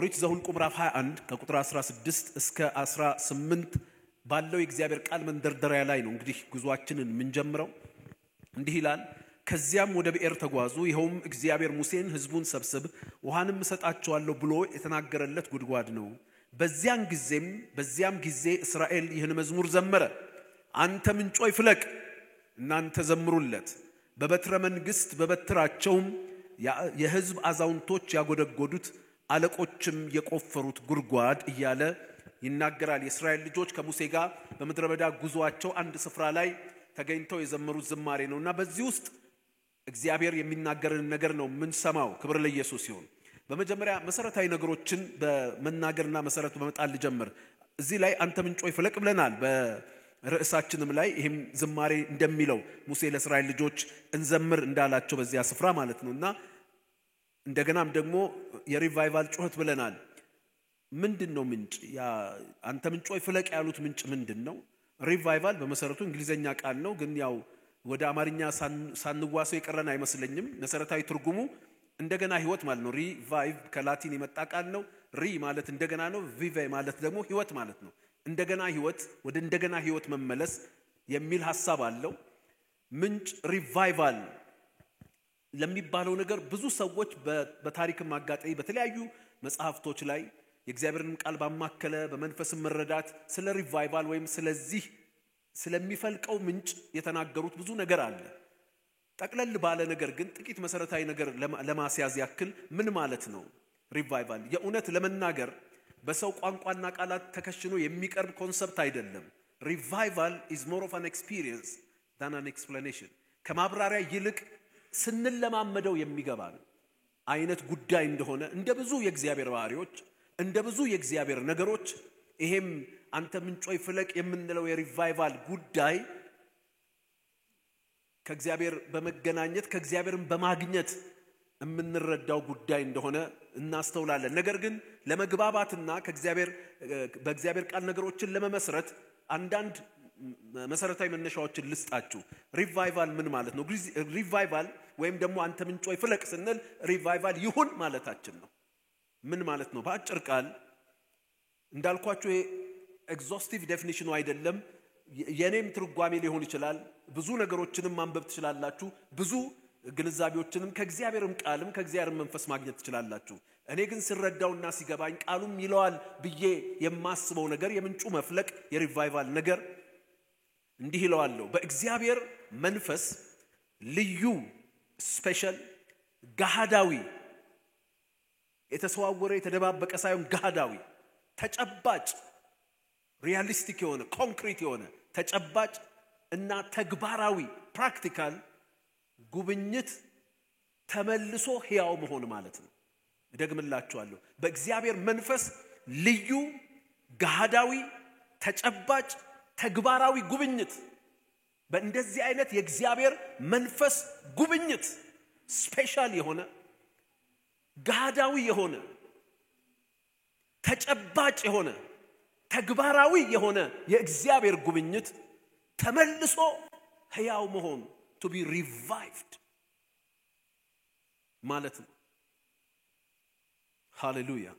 ኦሪት ዘኍልቍ ምዕራፍ 21 ከቁጥር 16 እስከ 18 ባለው የእግዚአብሔር ቃል መንደርደሪያ ላይ ነው እንግዲህ ጉዟችንን ምንጀምረው። እንዲህ ይላል። ከዚያም ወደ ብኤር ተጓዙ። ይኸውም እግዚአብሔር ሙሴን ሕዝቡን ሰብስብ ውሃንም እሰጣቸዋለሁ ብሎ የተናገረለት ጉድጓድ ነው። በዚያም ጊዜ እስራኤል ይህን መዝሙር ዘመረ። አንተ ምንጮይ ፍለቅ፣ እናንተ ዘምሩለት። በበትረ መንግሥት በበትራቸውም የሕዝብ አዛውንቶች ያጎደጎዱት አለቆችም የቆፈሩት ጉድጓድ እያለ ይናገራል። የእስራኤል ልጆች ከሙሴ ጋር በምድረ በዳ ጉዟቸው አንድ ስፍራ ላይ ተገኝተው የዘመሩት ዝማሬ ነውና በዚህ ውስጥ እግዚአብሔር የሚናገርን ነገር ነው ምንሰማው። ክብር ለኢየሱስ ይሁን። በመጀመሪያ መሰረታዊ ነገሮችን በመናገርና መሰረት በመጣል ጀምር። እዚህ ላይ አንተ ምንጮይ ፍለቅ ብለናል። በርዕሳችንም ላይ ይሄም ዝማሬ እንደሚለው ሙሴ ለእስራኤል ልጆች እንዘምር እንዳላቸው በዚያ ስፍራ ማለት ነውና እንደገናም ደግሞ የሪቫይቫል ጩኸት ብለናል። ምንድነው ምንጭ? አንተ ምንጮይ ፍለቅ ያሉት ምንጭ ምንድነው? ሪቫይቫል በመሰረቱ እንግሊዘኛ ቃል ነው፣ ግን ያው ወደ አማርኛ ሳንዋሰው የቀረን አይመስለኝም። መሰረታዊ ትርጉሙ እንደገና ህይወት ማለት ነው። ሪቫይቭ ከላቲን የመጣ ቃል ነው። ሪ ማለት እንደገና ነው። ቪቬ ማለት ደግሞ ህይወት ማለት ነው። እንደገና ህይወት፣ ወደ እንደገና ህይወት መመለስ የሚል ሐሳብ አለው። ምንጭ ሪቫይቫል ለሚባለው ነገር ብዙ ሰዎች በታሪክ ማጋጠይ በተለያዩ መጽሐፍቶች ላይ የእግዚአብሔርን ቃል ባማከለ በመንፈስ መረዳት ስለ ሪቫይቫል ወይም ስለዚህ ስለሚፈልቀው ምንጭ የተናገሩት ብዙ ነገር አለ። ጠቅለል ባለ ነገር ግን ጥቂት መሰረታዊ ነገር ለማስያዝ ያክል ምን ማለት ነው ሪቫይቫል? የእውነት ለመናገር በሰው ቋንቋና ቃላት ተከሽኖ የሚቀርብ ኮንሰፕት አይደለም። ሪቫይቫል is more of an experience than an explanation። ከማብራሪያ ይልቅ ስንለማመደው የሚገባ ነው አይነት ጉዳይ እንደሆነ እንደ ብዙ የእግዚአብሔር ባህሪዎች እንደ ብዙ የእግዚአብሔር ነገሮች ይሄም አንተ ምንጮይ ፍለቅ የምንለው የሪቫይቫል ጉዳይ ከእግዚአብሔር በመገናኘት ከእግዚአብሔርን በማግኘት የምንረዳው ጉዳይ እንደሆነ እናስተውላለን። ነገር ግን ለመግባባትና በእግዚአብሔር ቃል ነገሮችን ለመመስረት አንዳንድ መሰረታዊ መነሻዎችን ልስጣችሁ። ሪቫይቫል ምን ማለት ነው? ሪቫይቫል ወይም ደግሞ አንተ ምንጮይ ፍለቅ ስንል ሪቫይቫል ይሁን ማለታችን ነው። ምን ማለት ነው? በአጭር ቃል እንዳልኳችሁ ኤግዞስቲቭ ዴፊኒሽኑ አይደለም፣ የኔም ትርጓሜ ሊሆን ይችላል። ብዙ ነገሮችንም ማንበብ ትችላላችሁ። ብዙ ግንዛቤዎችንም ከእግዚአብሔርም ቃልም ከእግዚአብሔርም መንፈስ ማግኘት ትችላላችሁ። እኔ ግን ስረዳውና ሲገባኝ ቃሉም ይለዋል ብዬ የማስበው ነገር የምንጩ መፍለቅ የሪቫይቫል ነገር እንዲህ ይለዋለሁ። በእግዚአብሔር መንፈስ ልዩ ስፔሻል ጋሃዳዊ የተሰዋወረ የተደባበቀ ሳይሆን ጋሃዳዊ ተጨባጭ ሪያሊስቲክ የሆነ ኮንክሪት የሆነ ተጨባጭ እና ተግባራዊ ፕራክቲካል ጉብኝት ተመልሶ ሕያው መሆን ማለት ነው። እደግምላችኋለሁ። በእግዚአብሔር መንፈስ ልዩ ጋሃዳዊ ተጨባጭ ተግባራዊ ጉብኝት። በእንደዚህ አይነት የእግዚአብሔር መንፈስ ጉብኝት ስፔሻል የሆነ ጋሃዳዊ የሆነ ተጨባጭ የሆነ ተግባራዊ የሆነ የእግዚአብሔር ጉብኝት ተመልሶ ሕያው መሆን to be revived ማለት ነው። ሃሌሉያ።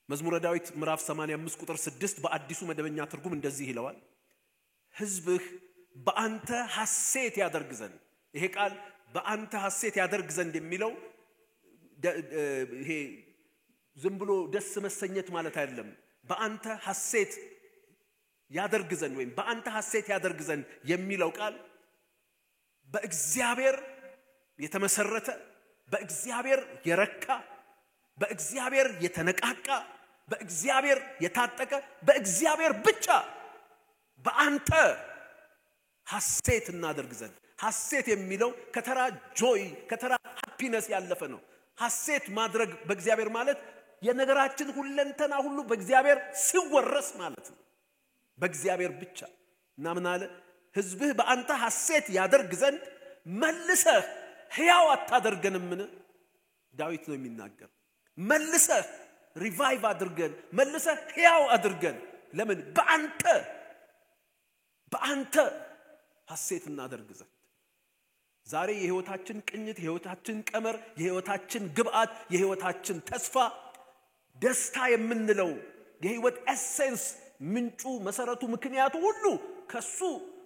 መዝሙረ ዳዊት ምዕራፍ 85 ቁጥር 6 በአዲሱ መደበኛ ትርጉም እንደዚህ ይለዋል። ሕዝብህ በአንተ ሐሴት ያደርግ ዘንድ። ይሄ ቃል በአንተ ሐሴት ያደርግ ዘንድ የሚለው ይሄ ዝም ብሎ ደስ መሰኘት ማለት አይደለም። በአንተ ሐሴት ያደርግ ዘንድ ወይም በአንተ ሐሴት ያደርግ ዘንድ የሚለው ቃል በእግዚአብሔር የተመሰረተ በእግዚአብሔር የረካ በእግዚአብሔር የተነቃቃ በእግዚአብሔር የታጠቀ በእግዚአብሔር ብቻ በአንተ ሐሴት እናደርግ ዘንድ። ሐሴት የሚለው ከተራ ጆይ ከተራ ሃፒነስ ያለፈ ነው። ሐሴት ማድረግ በእግዚአብሔር ማለት የነገራችን ሁለንተና ሁሉ በእግዚአብሔር ሲወረስ ማለት ነው። በእግዚአብሔር ብቻ እና ምን አለ? ሕዝብህ በአንተ ሐሴት ያደርግ ዘንድ መልሰህ ሕያው አታደርገንምን? ዳዊት ነው የሚናገር። መልሰህ ሪቫይቭ አድርገን መልሰህ ሕያው አድርገን። ለምን? በአንተ ሐሴት እናደርግ ዘንድ። ዛሬ የህይወታችን ቅኝት የህይወታችን ቀመር የህይወታችን ግብአት የህይወታችን ተስፋ ደስታ የምንለው የህይወት ኤሰንስ ምንጩ መሰረቱ ምክንያቱ ሁሉ ከሱ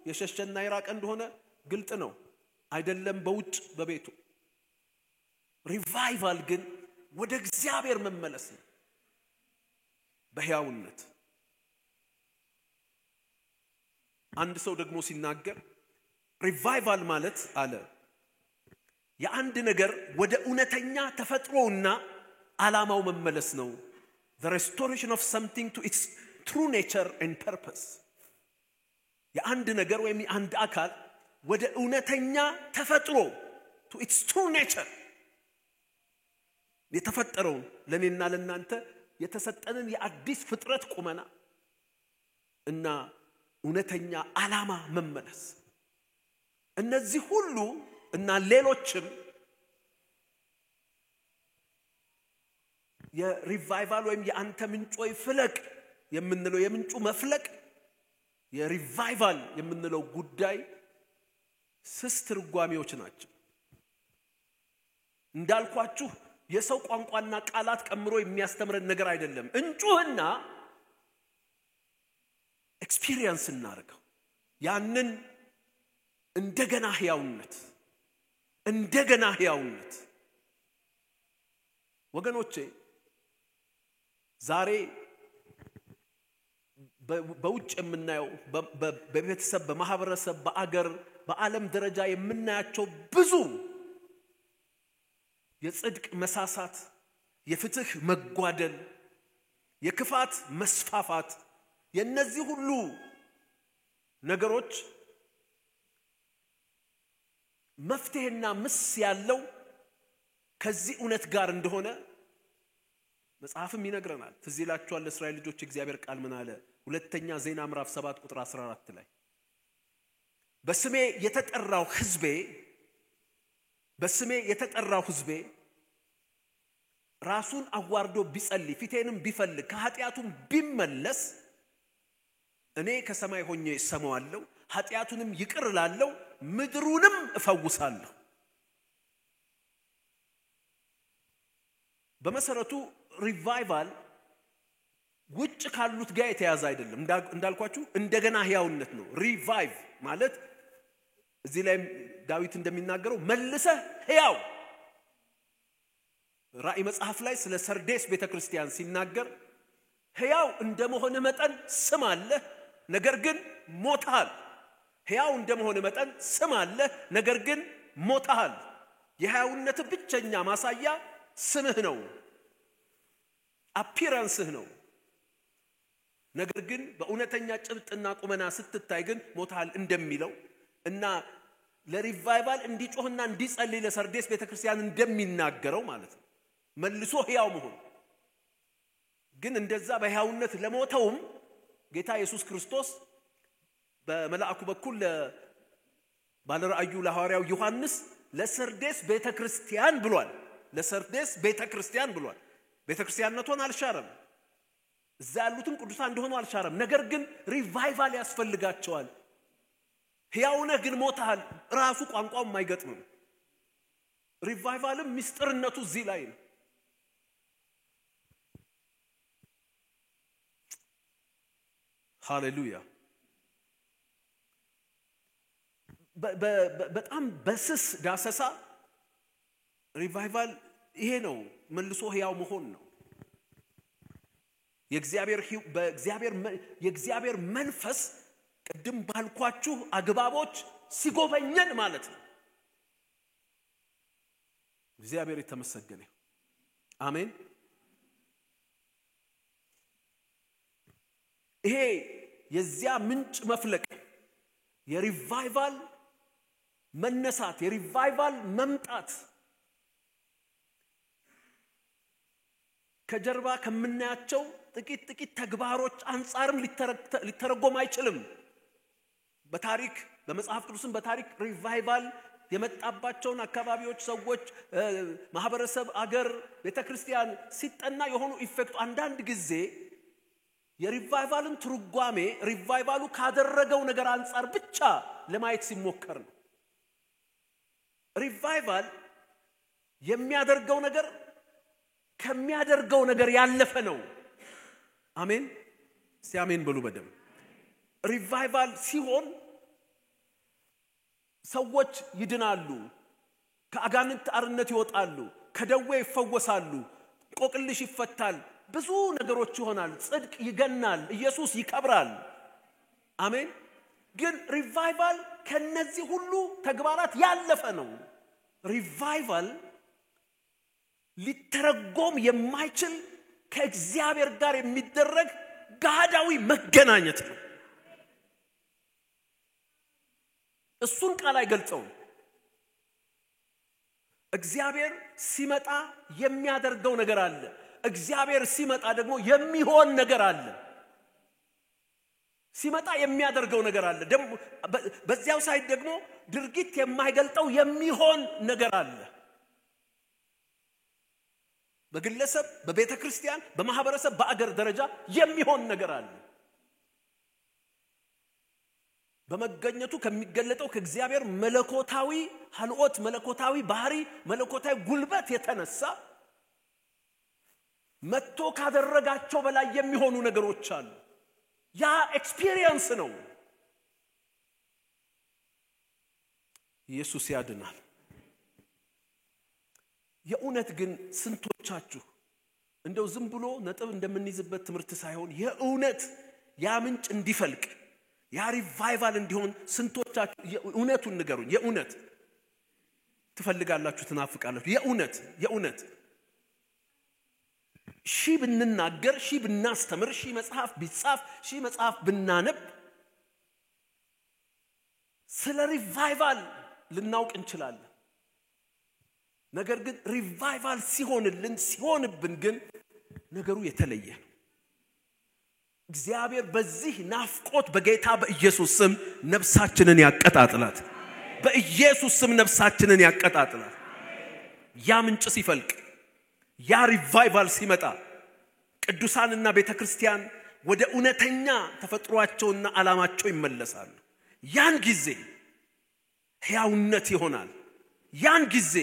የሸሸና ይራቅ እንደሆነ ግልጥ ነው አይደለም በውጭ በቤቱ ሪቫይቫል ግን ወደ እግዚአብሔር መመለስ ነው በሕያውነት አንድ ሰው ደግሞ ሲናገር ሪቫይቫል ማለት አለ የአንድ ነገር ወደ እውነተኛ ተፈጥሮና ዓላማው መመለስ ነው the restoration of something to its true nature and purpose የአንድ ነገር ወይም የአንድ አካል ወደ እውነተኛ ተፈጥሮ to its true nature የተፈጠረው ለኔና ለናንተ የተሰጠንን የአዲስ ፍጥረት ቁመና እና እውነተኛ ዓላማ መመለስ እነዚህ ሁሉ እና ሌሎችም የሪቫይቫል ወይም የአንተ ምንጮይ ፍለቅ የምንለው የምንጩ መፍለቅ የሪቫይቫል የምንለው ጉዳይ ስስ ትርጓሜዎች ናቸው እንዳልኳችሁ የሰው ቋንቋና ቃላት ቀምሮ የሚያስተምረን ነገር አይደለም እንጩህና ኤክስፒሪየንስ እናርገው ያንን እንደገና ሕያውነት ወገኖቼ ዛሬ በውጭ የምናየው በቤተሰብ በማህበረሰብ በአገር በዓለም ደረጃ የምናያቸው ብዙ የጽድቅ መሳሳት የፍትህ መጓደል የክፋት መስፋፋት የነዚህ ሁሉ ነገሮች መፍትሄና ምስ ያለው ከዚህ እውነት ጋር እንደሆነ መጽሐፍም ይነግረናል ትዝ ይላችኋል ለእስራኤል ልጆች እግዚአብሔር ቃል ምን አለ ሁለተኛ ዜና ምዕራፍ 7 ቁጥር 14 ላይ በስሜ የተጠራው ሕዝቤ ራሱን አዋርዶ ቢጸልይ ፊቴንም ቢፈልግ ከኃጢያቱም ቢመለስ እኔ ከሰማይ ሆኜ እሰማዋለሁ ኃጢያቱንም ይቅር እላለሁ ምድሩንም እፈውሳለሁ በመሰረቱ ሪቫይቫል ውጭ ካሉት ጋር የተያዘ አይደለም እንዳልኳችሁ እንደገና ሕያውነት ነው ሪቫይቭ ማለት እዚህ ላይ ዳዊት እንደሚናገረው መልሰህ ሕያው ራእይ መጽሐፍ ላይ ስለ ሰርዴስ ቤተክርስቲያን ሲናገር ሕያው እንደመሆነ መጠን ስም አለ ነገር ግን ሞታል ሕያው እንደመሆነ መጠን ስም አለ ነገር ግን ሞታል የሕያውነት ብቸኛ ማሳያ ስምህ ነው አፒራንስህ ነው ነገር ግን በእውነተኛ ጭብጥና ቁመና ስትታይ ግን ሞታል እንደሚለው እና ለሪቫይቫል እንዲጮህና እንዲጸልይ ለሰርዴስ ቤተክርስቲያን እንደሚናገረው ማለት ነው መልሶ ሕያው መሆን ግን እንደዛ በሕያውነት ለሞተውም ጌታ ኢየሱስ ክርስቶስ በመላእኩ በኩል ባለራእዩ ለሐዋርያው ዮሐንስ ለሰርዴስ ቤተክርስቲያን ብሏል ቤተክርስቲያንነቱን አልሻረም እዛ ያሉትን ቅዱሳን እንደሆኑ አልሻረም ነገር ግን ሪቫይቫል ያስፈልጋቸዋል ሕያውነህ ግን ሞታል ራሱ ቋንቋው የማይገጥም ሪቫይቫልም ምስጢርነቱ እዚህ ላይ ነው ሃሌሉያ በጣም በስስ ዳሰሳ ሪቫይቫል ይሄ ነው መልሶ ሕያው መሆን ነው የእግዚአብሔር መንፈስ ቅድም ባልኳችሁ አግባቦች ሲጎበኘን ማለት ነው እግዚአብሔር የተመሰገነ አሜን ይሄ የዚያ ምንጭ መፍለቅ የሪቫይቫል መነሳት የሪቫይቫል መምጣት ከጀርባ ከምናያቸው ጥቂት ተግባሮች አንፃርም ሊተረጎም አይችልም በታሪክ በመጽሐፍ ቅዱስም በታሪክ ሪቫይቫል የመጣባቸውን አካባቢዎች ሰዎች ማህበረሰብ አገር ቤተክርስቲያን ሲጠና የሆኑ ኢፌክቱ አንዳንድ ጊዜ የሪቫይቫልን ትርጓሜ ሪቫይቫሉ ካደረገው ነገር አንፃር ብቻ ለማየት ሲሞከር ነው ሪቫይቫል የሚያደርገው ነገር ከሚያደርገው ነገር ያለፈ ነው። አሜን ሲያሜን በሉ በደም ሪቫይቫል ሲሆን ሰዎች ይድናሉ፣ ከአጋንንት አርነት ይወጣሉ፣ ከደዌ ይፈወሳሉ፣ ቆቅልሽ ይፈታል፣ ብዙ ነገሮች ይሆናል፣ ጽድቅ ይገናል፣ ኢየሱስ ይከብራል። አሜን። ግን ሪቫይቫል ከነዚህ ሁሉ ተግባራት ያለፈ ነው። ሪቫይቫል ሊተረጎም የማይችል ከእግዚአብሔር ጋር የሚደረግ ጋዳዊ መገናኘት ነው። እሱን ቃል አይገልጸውም። እግዚአብሔር ሲመጣ የሚያደርገው ነገር አለ። እግዚአብሔር ሲመጣ ደግሞ የሚሆን ነገር አለ። ሲመጣ የሚያደርገው ነገር አለ። ደግሞ በዚያው ሳይድ ደግሞ ድርጊት የማይገልጠው የሚሆን ነገር አለ። በግለሰብ፣ በቤተ ክርስቲያን፣ በማህበረሰብ፣ በአገር ደረጃ የሚሆን ነገር አለ። በመገኘቱ ከሚገለጠው ከእግዚአብሔር መለኮታዊ ሐልኦት፣ መለኮታዊ ባህሪ፣ መለኮታዊ ጉልበት የተነሳ መጥቶ ካደረጋቸው በላይ የሚሆኑ ነገሮች አሉ። ያ ኤክስፒሪየንስ ነው። ኢየሱስ ያድናል። የእውነት ግን ስንቶቻችሁ እንደው ዝም ብሎ ነጥብ እንደምንይዝበት ትምህርት ሳይሆን የእውነት ያ ምንጭ እንዲፈልቅ ያ ሪቫይቫል እንዲሆን ስንቶቻችሁ የእውነቱን ንገሩኝ። የእውነት ትፈልጋላችሁ፣ ትናፍቃላችሁ? የእውነት ሺ ብንናገር፣ ሺ ብናስተምር፣ ሺ መጽሐፍ ቢጻፍ፣ ሺ መጽሐፍ ብናነብ ስለ ሪቫይቫል ልናውቅ እንችላለን። ነገር ግን ሪቫይቫል ሲሆንብን ግን ነገሩ የተለየ ነው። እግዚአብሔር በዚህ ናፍቆት በጌታ በኢየሱስ ስም ነፍሳችንን ያቀጣጥላት። በኢየሱስ ስም ነፍሳችንን ያቀጣጥላት። ያ ምንጭ ሲፈልቅ፣ ያ ሪቫይቫል ሲመጣ ቅዱሳንና ቤተክርስቲያን ወደ እውነተኛ ተፈጥሯቸውና ዓላማቸው ይመለሳሉ። ያን ጊዜ ሕያውነት ይሆናል። ያን ጊዜ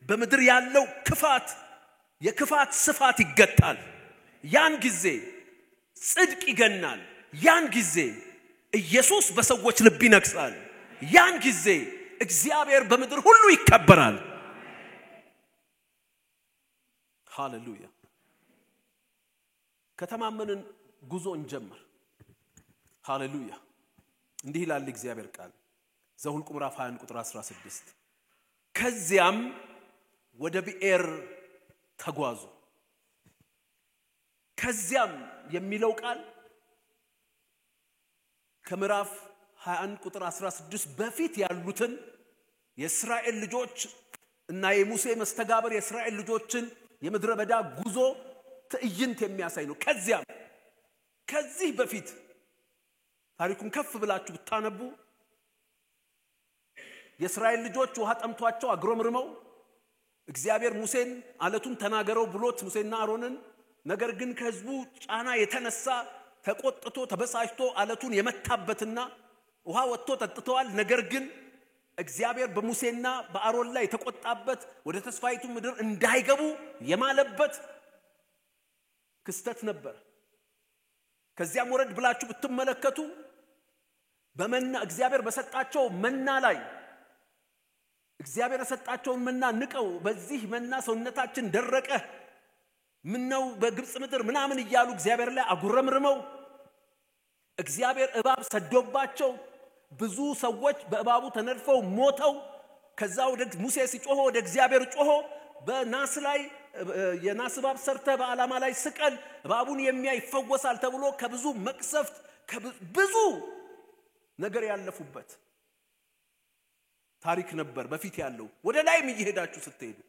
በምድር ያለው የክፋት ስፋት ይገጣል። ያን ጊዜ ጽድቅ ይገናል። ያን ጊዜ ኢየሱስ በሰዎች ልብ ይነግሳል። ያን ጊዜ እግዚአብሔር በምድር ሁሉ ይከበራል። ሃሌሉያ። ከተማመንን ጉዞ እንጀምር። ሃሌሉያ። እንዲህ ይላል እግዚአብሔር ቃል ዘኍልቍ ምዕራፍ 20 ቁጥር 16 ከዚያም ወደ ብኤር ተጓዙ። ከዚያም የሚለው ቃል ከምዕራፍ 21 ቁጥር 16 በፊት ያሉትን የእስራኤል ልጆች እና የሙሴ መስተጋብር የእስራኤል ልጆችን የምድረ በዳ ጉዞ ትዕይንት የሚያሳይ ነው። ከዚህ በፊት ታሪኩን ከፍ ብላችሁ ብታነቡ የእስራኤል ልጆች ውሃ ጠምቷቸው አግሮምርመው እግዚአብሔር ሙሴን አለቱን ተናገረው ብሎት ሙሴና አሮንን፣ ነገር ግን ከህዝቡ ጫና የተነሳ ተቆጥቶ ተበሳጭቶ አለቱን የመታበትና ውሃ ወጥቶ ጠጥተዋል። ነገር ግን እግዚአብሔር በሙሴና በአሮን ላይ የተቆጣበት ወደ ተስፋይቱ ምድር እንዳይገቡ የማለበት ክስተት ነበር። ከዚያም ወረድ ብላችሁ ብትመለከቱ በመና እግዚአብሔር በሰጣቸው መና ላይ እግዚአብሔር የሰጣቸውን መና ንቀው በዚህ መና ሰውነታችን ደረቀ፣ ምነው በግብጽ ምድር ምናምን እያሉ እግዚአብሔር ላይ አጉረምርመው እግዚአብሔር እባብ ሰዶባቸው ብዙ ሰዎች በእባቡ ተነድፈው ሞተው ከዛ ወደ ሙሴ ሲጮህ ወደ እግዚአብሔር ጮሆ በናስ ላይ የናስ እባብ ሰርተ በዓላማ ላይ ስቀል እባቡን የሚያይ ይፈወሳል ተብሎ ከብዙ መቅሰፍት ብዙ ነገር ያለፉበት ታሪክ ነበር በፊት ያለው። ወደ ላይም እየሄዳችሁ ስትሄዱ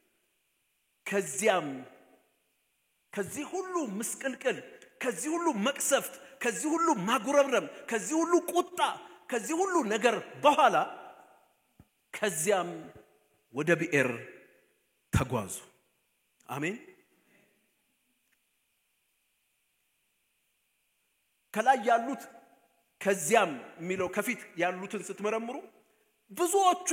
ከዚህ ሁሉ ምስቅልቅል፣ ከዚህ ሁሉ መቅሰፍት፣ ከዚህ ሁሉ ማጉረምረም፣ ከዚህ ሁሉ ቁጣ፣ ከዚህ ሁሉ ነገር በኋላ ከዚያም ወደ ብኤር ተጓዙ። አሜን። ከላይ ያሉት ከዚያም የሚለው ከፊት ያሉትን ስትመረምሩ ብዙዎቹ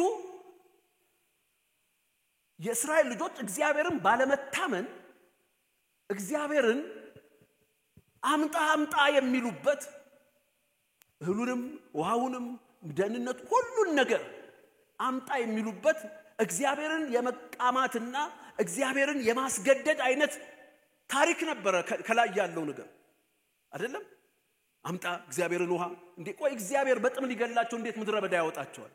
የእስራኤል ልጆች እግዚአብሔርን ባለመታመን እግዚአብሔርን አምጣ የሚሉበት እህሉንም ውሃውንም ደህንነት ሁሉን ነገር አምጣ የሚሉበት እግዚአብሔርን የመቃማትና እግዚአብሔርን የማስገደድ አይነት ታሪክ ነበር ከላይ ያለው ነገር አይደለም አምጣ እግዚአብሔርን ውሃ እንዴ ቆይ እግዚአብሔር በጥም ሊገላቸው እንዴት ምድረ በዳ ያወጣቸዋል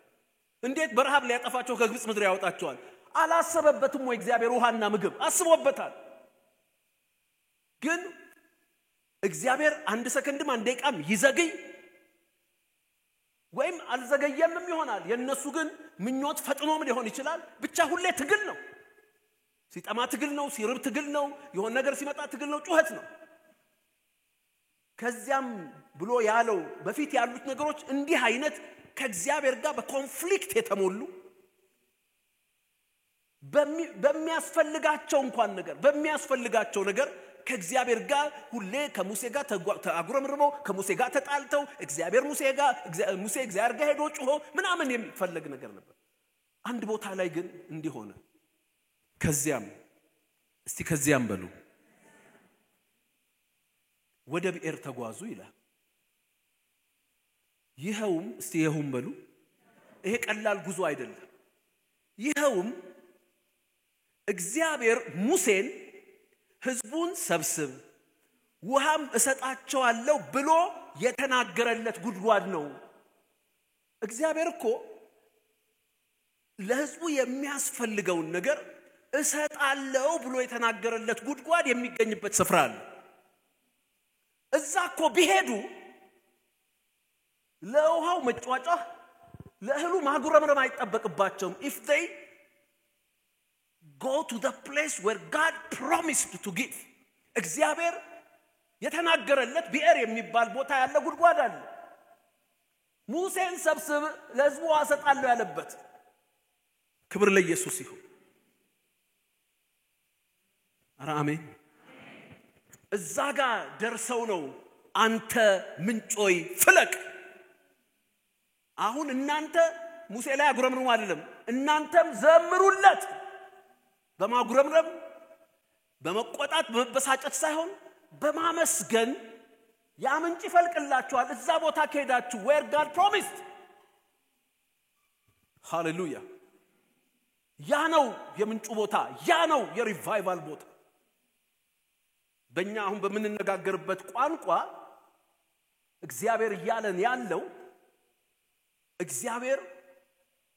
እንዴት በረሃብ ሊያጠፋቸው ከግብጽ ምድር ያወጣቸዋል አላሰበበትም ወይ እግዚአብሔር ውሃና ምግብ አስቦበታል ግን እግዚአብሔር አንድ ሰከንድም አንድ ደቂቃም ይዘገይ ወይም አልዘገየምም ይሆናል የነሱ ግን ምኞት ፈጥኖም ሊሆን ይችላል ብቻ ሁሌ ትግል ነው ሲጣማ ትግል ነው ሲርብ ትግል ነው የሆነ ነገር ሲመጣ ትግል ነው ጩኸት ነው ከዚያም ብሎ ያለው በፊት ያሉት ነገሮች እንዲህ አይነት ከእግዚአብሔር ጋር በኮንፍሊክት የተሞሉ በሚያስፈልጋቸው ነገር ከእግዚአብሔር ጋር ሁሌ ከሙሴ ጋር ተአጉረምርመው ከሙሴ ጋር ተጣልተው ሙሴ እግዚአብሔር ጋር ሄዶ ጮሆ ምናምን የሚፈልግ ነገር ነበር አንድ ቦታ ላይ ግን እንዲሆነ ከዚያም በሉ ወደ ብኤር ተጓዙ ይላል ይሄውም በሉ ይሄ ቀላል ጉዞ አይደለም ይሄውም እግዚአብሔር ሙሴን ህዝቡን ሰብስብ ውሃም እሰጣቸዋለሁ ብሎ የተናገረለት ጉድጓድ ነው እግዚአብሔር እኮ ለህዝቡ የሚያስፈልገውን ነገር እሰጣለሁ ብሎ የተናገረለት ጉድጓድ የሚገኝበት ስፍራ አለ እዛኮ ቢሄዱ ለውሃው መጫጫ ለእህሉ ማጉረምረም አይጠበቅባቸውም if they go to the place where God promised to give እግዚአብሔር የተናገረለት ብኤር የሚባል ቦታ ያለ ጉድጓድ አለ ሙሴን ሰብስብ ለህዝቡ አሰጣለሁ ያለበት ክብር ለኢየሱስ ይሁን አሜን እዛ ጋር ደርሰው ነው አንተ ምንጮይ ፍለቅ አሁን እናንተ ሙሴ ላይ አጉረምርሙ አይደለም እናንተም ዘምሩለት በማጉረምረም በመቆጣት በመበሳጨት ሳይሆን በማመስገን ያ ምንጭ ይፈልቅላችኋል እዛ ቦታ ከሄዳችሁ where God promised ሃሌሉያ ያ ነው የምንጩ ቦታ ያ ነው የሪቫይቫል ቦታ በእኛ አሁን በመነጋገርበት ቋንቋ እግዚአብሔር ያለን ያለው እግዚአብሔር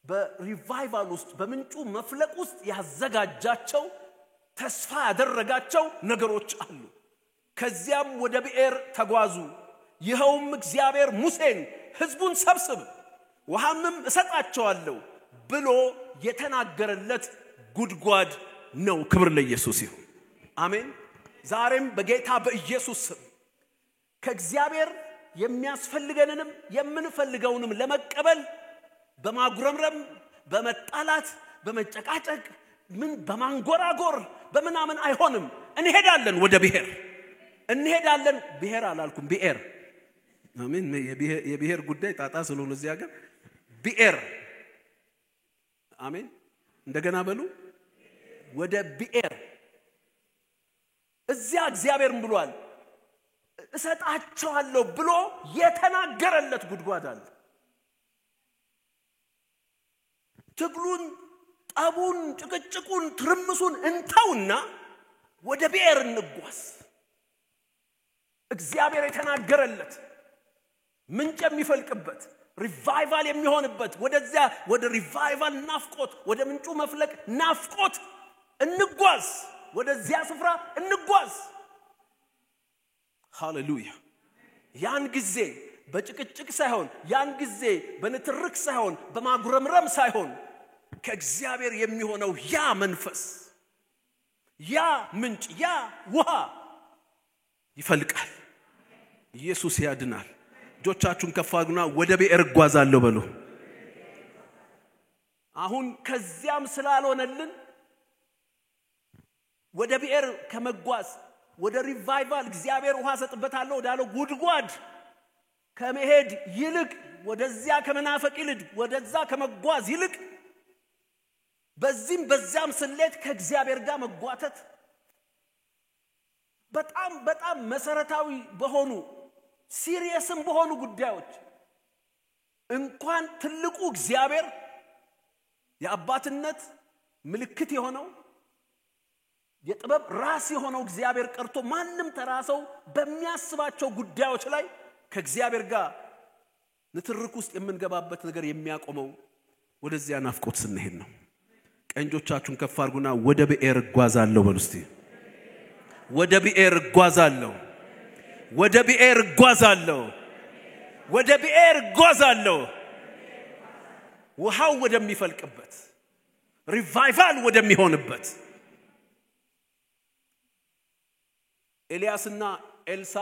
በሪቫይቫል ውስጥ በምንጩ መፍለቅ ውስጥ ያዘጋጃቸው ተስፋ ያደረጋቸው ነገሮች አሉ ከዚያም ወደ ብኤር ተጓዙ ይሄውም እግዚአብሔር ሙሴን ህዝቡን ሰብስብ ውሃንም እሰጣቸዋለሁ ብሎ የተናገረለት ጉድጓድ ነው ክብር ለኢየሱስ ይሁን አሜን ዛሬም በጌታ በኢየሱስ ከእግዚአብሔር የሚያስፈልገንንም የምንፈልገውንም ለመቀበል በማጉረምረም በመጣላት በመጨቃጨቅ ምን በማንጎራጎር በመናምን አይሆንም እንሄዳለን ወደ ብኤር እንሄዳለን ብኤር አላልኩም ብኤር አሜን የብኤር ጉዳይ ጣጣ ስለሆነ እዚያ ጋር ብኤር አሜን እንደገና በሉ ወደ ብኤር እዚያ እግዚአብሔር ብሏል እሰጣቸዋለሁ ብሎ የተናገረለት ጉድጓድ አለ ትግሉን ጠቡን ጭቅጭቁን ትርምሱን እንተውና ወደ ብኤር እንጓዝ እግዚአብሔር የተናገረለት ምንጭ የሚፈልቅበት ሪቫይቫል የሚሆንበት ወደዚያ ወደ ሪቫይቫል ናፍቆት ወደ ምንጩ መፍለቅ ናፍቆት እንጓዝ ወደዚያ ስፍራ እንጓዝ ሃሌሉያ ያን ጊዜ በጭቅጭቅ ሳይሆን ያን ጊዜ በንትርክ ሳይሆን በማጉረምረም ሳይሆን ከእግዚአብሔር የሚሆነው ያ መንፈስ ያ ምንጭ ያ ውሃ ይፈልቃል ኢየሱስ ያድናል እጆቻችሁን ከፍ አድርጉና ወደ ብኤር እጓዛለሁ በሉ አሁን ከዚያም ስላልሆነልን ወደ ብኤር ከመጓዝ ወደ ሪቫይቫል እግዚአብሔር ውሃ ሰጥበታለሁ ወዳለው ጉድጓድ ከመሄድ ይልቅ ወደዚያ ከመናፈቅ ይልቅ ወደዛ ከመጓዝ ይልቅ በዚህም በዛም ስሌት ከእግዚአብሔር ጋር መጓተት በጣም መሰረታዊ በሆኑ ሲሪየስም በሆኑ ጉዳዮች እንኳን ትልቁ እግዚአብሔር የአባትነት ምልክት የሆነው የጥበብ ራስ የሆነው እግዚአብሔር ቀርቶ ማንም ተራሰው በሚያስባቸው ጉዳዮች ላይ ከእግዚአብሔር ጋር ንትርክ ውስጥ የምንገባበት ነገር የሚያቆመው ወደዚያ ናፍቆት ስንሄድ ነው። ቀንጆቻችሁን ከፍ አድርጉና ወደ ብኤር ጓዛለሁ በሉ እስቲ። ወደ ብኤር ጓዛለሁ፣ ወደ ብኤር ጓዛለሁ፣ ወደ ብኤር ጓዛለሁ። ውሃው ወደሚፈልቅበት ሪቫይቫል ወደሚሆንበት ኤልያስና ኤልሳ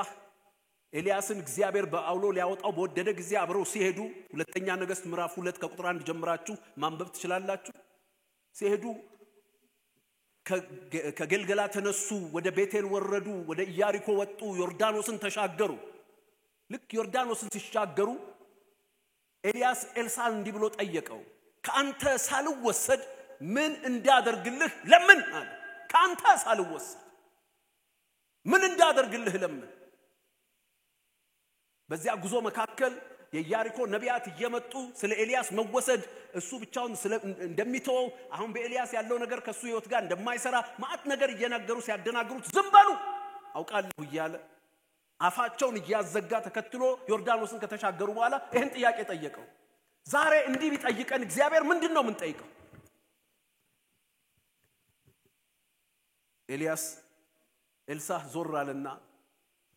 ኤልያስን እግዚአብሔር በአውሎ ሊያወጣው በወደደ ጊዜ አብረው ሲሄዱ ሁለተኛ ነገሥት ምዕራፍ 2 ከቁጥር 1 ጀምራችሁ ማንበብ ትችላላችሁ። ሲሄዱ ከገልገላ ተነሱ፣ ወደ ቤቴል ወረዱ፣ ወደ ኢያሪኮ ወጡ፣ ዮርዳኖስን ተሻገሩ። ልክ ዮርዳኖስን ሲሻገሩ ኤልያስ ኤልሳን እንዲህ ብሎ ጠየቀው፣ ካንተ ሳልወሰድ ምን እንዳደርግልህ ለምን አለ። ካንተ ሳልወሰድ ምን እንዳደርግልህ ለምን። በዚያ ጉዞ መካከል የኢያሪኮ ነቢያት እየመጡ ስለ ኤልያስ መወሰድ እሱ ብቻውን እንደሚተው አሁን በኤልያስ ያለው ነገር ከሱ ህይወት ጋር እንደማይሰራ ማአት ነገር እየነገሩ ሲያደናግሩት ዝም በሉ አውቃለሁ እያለ አፋቸውን እያዘጋ ተከትሎ ዮርዳኖስን ከተሻገሩ በኋላ ይሄን ጥያቄ ጠየቀው። ዛሬ እንዲህ ቢጠይቀን እግዚአብሔር ምንድነው ምን ጠይቀው? ኤልያስ ኤልሳ ዞር አለና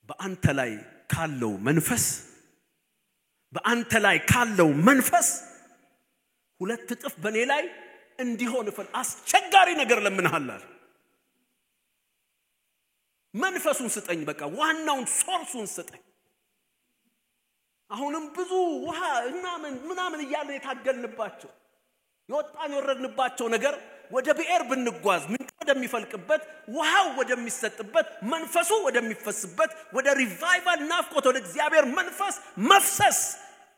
በአንተ ላይ ካለው መንፈስ ሁለት እጥፍ በኔ ላይ እንዲሆን አስቸጋሪ ነገር ለምንሃላል። መንፈሱን ስጠኝ፣ በቃ ዋናውን ሶርሱን ስጠኝ። አሁንም ብዙ ውሃ ምናምን እያልን የታገልንባቸው የወጣን የወረድንባቸው ነገር ወደ ብኤር ብንጓዝ ምን ወደሚፈልቅበት ውሃው ወደሚሰጥበት መንፈሱ ወደሚፈስበት ወደ ሪቫይቫል ናፍቆት ወደ እግዚአብሔር መንፈስ መፍሰስ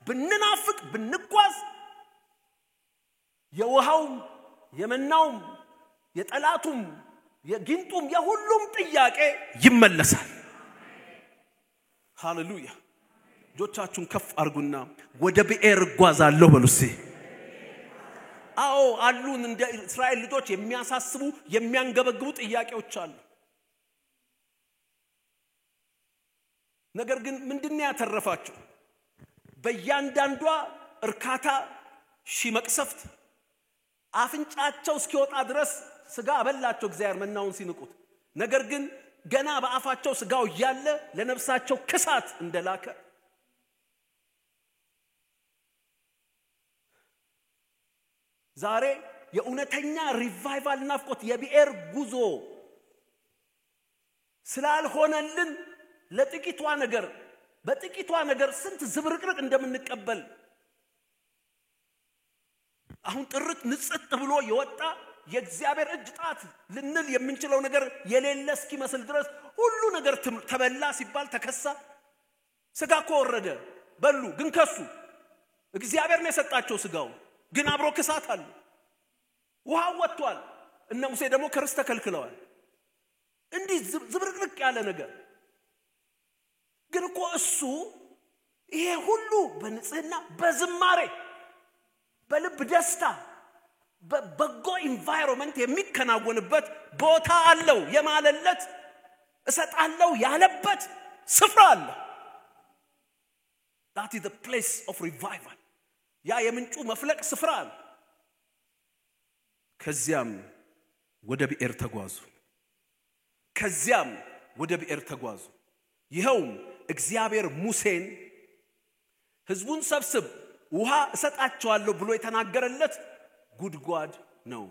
ብንናፍቅ ብንጓዝ የውሃው የመናውም የጠላቱም የጊንጡም የሁሉም ጥያቄ ይመለሳል። ሃሌሉያ። ጆቻችሁን ከፍ አርጉና ወደ ብኤር ጓዛለሁ በሉ እስቲ። አዎ አሉን እንደ እስራኤል ልጆች የሚያሳስቡ የሚያንገበግቡ ጥያቄዎች አሉ። ነገር ግን ምንድነው ያተረፋቸው? በእያንዳንዷ እርካታ ሺመቅሰፍት አፍንጫቸው እስኪወጣ ድረስ ስጋ አበላቸው እግዚአብሔር መናውን ሲንቁት። ነገር ግን ገና በአፋቸው ስጋው ያለ ለነፍሳቸው ክሳት እንደላከ ዛሬ የኡነተኛ ሪቫይቫል ናፍቆት የብኤር ጉዞ ስላልሆነልን ለጥቂቷ ነገር ስንት ዝብርቅርቅ እንደምንቀበል አሁን ጥርት ንጽት ብሎ የወጣ የእግዚአብሔር እጅ ጣት ልንል የምንችለው ነገር የሌለ እስኪመስል ድረስ ሁሉ ነገር ተበላ ሲባል ተከሳ። ስጋ ወረደ በሉ፣ ግን ከሱ እግዚአብሔር ነው የሰጣቸው ስጋው፣ ግን አብሮ ክሳት አለ። ውሃ ወጥቷል፣ እነ ሙሴ ደግሞ ከርስ ተከልክለዋል። እንዲህ ዝብርቅርቅ ያለ ነገር ግን እኮ እሱ ይሄ ሁሉ በንጽህና በዝማሬ በልብ ደስታ በበጎ ኢንቫይሮንመንት የሚከናወንበት ቦታ አለው። የማለለት እሰጣለሁ ያለበት ስፍራ አለ። that is the place of revival። ያ የምንጩ መፍለቅ ስፍራ አለ። ከዚያም ወደ ብኤር ተጓዙ። ይኸውም እግዚአብሔር ሙሴን ሕዝቡን ሰብስብ ውሃ እሰጣቸዋለሁ ብሎ የተናገረለት ጉድጓድ ነው።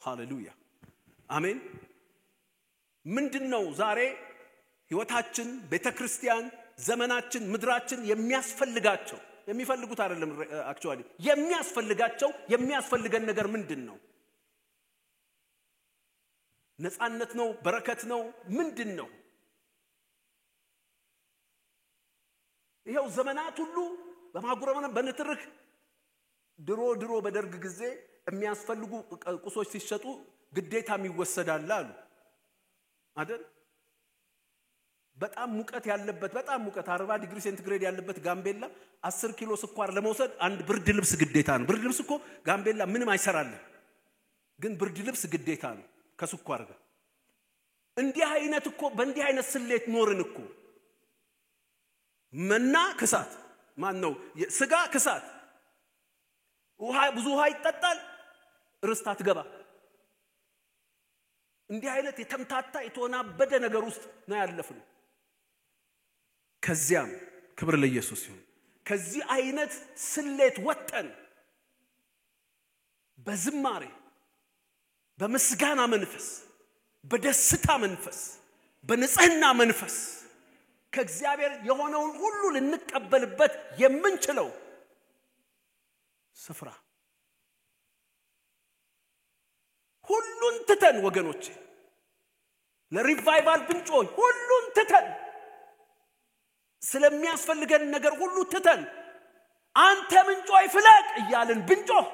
ሃሌሉያ አሜን። ምንድነው ዛሬ ህይወታችን፣ ቤተክርስቲያን፣ ዘመናችን፣ ምድራችን የሚፈልጉት አይደለም actually የሚያስፈልገን ነገር ምንድነው? ነፃነት ነው? በረከት ነው? ምንድነው? ይሄው ዘመናት ሁሉ በማጉረምረም በንትርክ ድሮ በደርግ ጊዜ የሚያስፈልጉ ቁሶች ሲሸጡ ግዴታ የሚወሰዳል አሉ አይደል? በጣም ሙቀት ያለበት በጣም ሙቀት 40 ዲግሪ ሴንቲግሬድ ያለበት ጋምቤላ 10 ኪሎ ስኳር ለመውሰድ አንድ ብርድ ልብስ ግዴታ ነው። ብርድ ልብስ እኮ ጋምቤላ ምንም አይሰራልህ፣ ግን ብርድ ልብስ ግዴታ ነው ከስኳር ጋር። እንዲህ አይነት እኮ በእንዲህ አይነት ስሌት ኖርን እኮ። መና ክሳት ማን ነው? ስጋ ክሳት። ውሃ ብዙ ውሃ ይጠጣል፣ ርስት አትገባ። እንዲህ አይነት የተምታታ የተወናበደ ነገር ውስጥ ነው ያለፍነው። ከዚያም ክብር ለኢየሱስ ይሁን። ከዚህ አይነት ስሌት ወጠን በዝማሬ በምስጋና መንፈስ በደስታ መንፈስ በንጽህና መንፈስ ከእግዚአብሔር የሆነውን ሁሉ ልንቀበልበት የምንችለው ስፍራ ሁሉን ትተን ወገኖቼ ለሪቫይቫል ብንጮህ ሁሉን ትተን ስለሚያስፈልገን ነገር ሁሉ ትተን አንተ ምንጮይ ፍለቅ እያልን ብንጮህ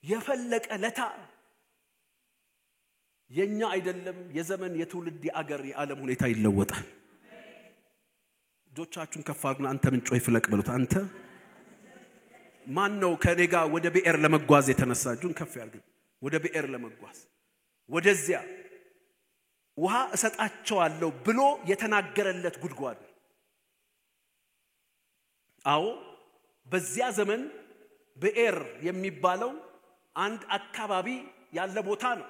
የፈለቀ ለታ የኛ አይደለም የዘመን የትውልድ የአገር የዓለም ሁኔታ ይለወጣል። ጆቻችሁን ከፍ አድርጉና አንተ ምንጮይ ፍለቅ በሉት። አንተ ማን ነው ከኔ ጋር ወደ ብኤር ለመጓዝ የተነሳጁን ከፍ ያርግ። ወደ ብኤር ለመጓዝ ወደዚያ ውሃ እሰጣቸዋለሁ ብሎ የተናገረለት ጉድጓድ። አዎ በዚያ ዘመን ብኤር የሚባለው አንድ አካባቢ ያለ ቦታ ነው።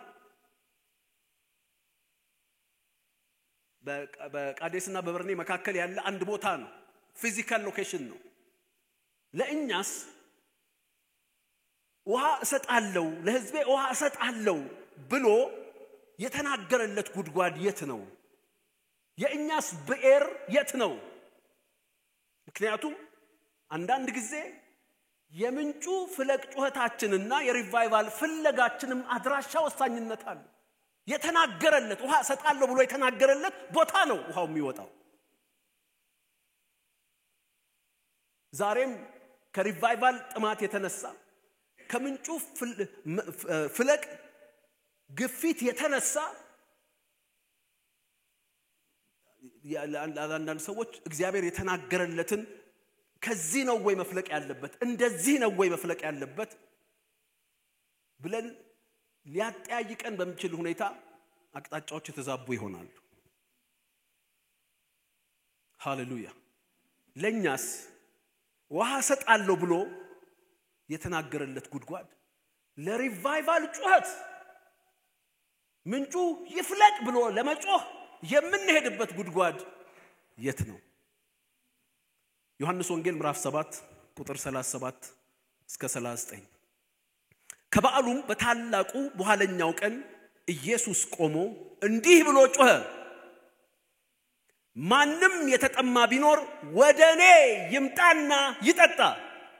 በቃዴስና በበርኔ መካከል ያለ አንድ ቦታ ነው። ፊዚካል ሎኬሽን ነው። ለእኛስ ውሃ እሰጣለሁ ለህዝቤ ውሃ እሰጣለሁ ብሎ የተናገረለት ጉድጓድ የት ነው? የእኛስ ብኤር የት ነው? ምክንያቱም አንዳንድ ጊዜ የምንጩ ፍለቅ ጩኸታችንና የሪቫይቫል ፍለጋችንም አድራሻ ወሳኝነት አለ። የተናገረለት ውሃ እሰጣለሁ ብሎ የተናገረለት ቦታ ነው ውሃው የሚወጣው። ዛሬም ከሪቫይቫል ጥማት የተነሳ ከምንጩ ፍለቅ ግፊት የተነሳ ለአንዳንድ ሰዎች እግዚአብሔር የተናገረለትን ከዚህ ነው ወይ መፍለቅ ያለበት እንደዚህ ነው ወይ መፍለቅ ያለበት ብለን ሊያጠያይቀን በሚችል ሁኔታ አቅጣጫዎች የተዛቡ ይሆናሉ። ሃሌሉያ። ለኛስ ውሃ እሰጣለሁ ብሎ የተናገረለት ጉድጓድ ለሪቫይቫል ጩኸት ምንጩ ይፍለቅ ብሎ ለመጮህ የምንሄድበት ጉድጓድ የት ነው? ዮሐንስ ወንጌል ምዕራፍ 7 ቁጥር 37 እስከ 39 ከበዓሉም በታላቁ በኋለኛው ቀን ኢየሱስ ቆሞ እንዲህ ብሎ ጮኸ፣ ማንም የተጠማ ቢኖር ወደኔ ይምጣና ይጠጣ።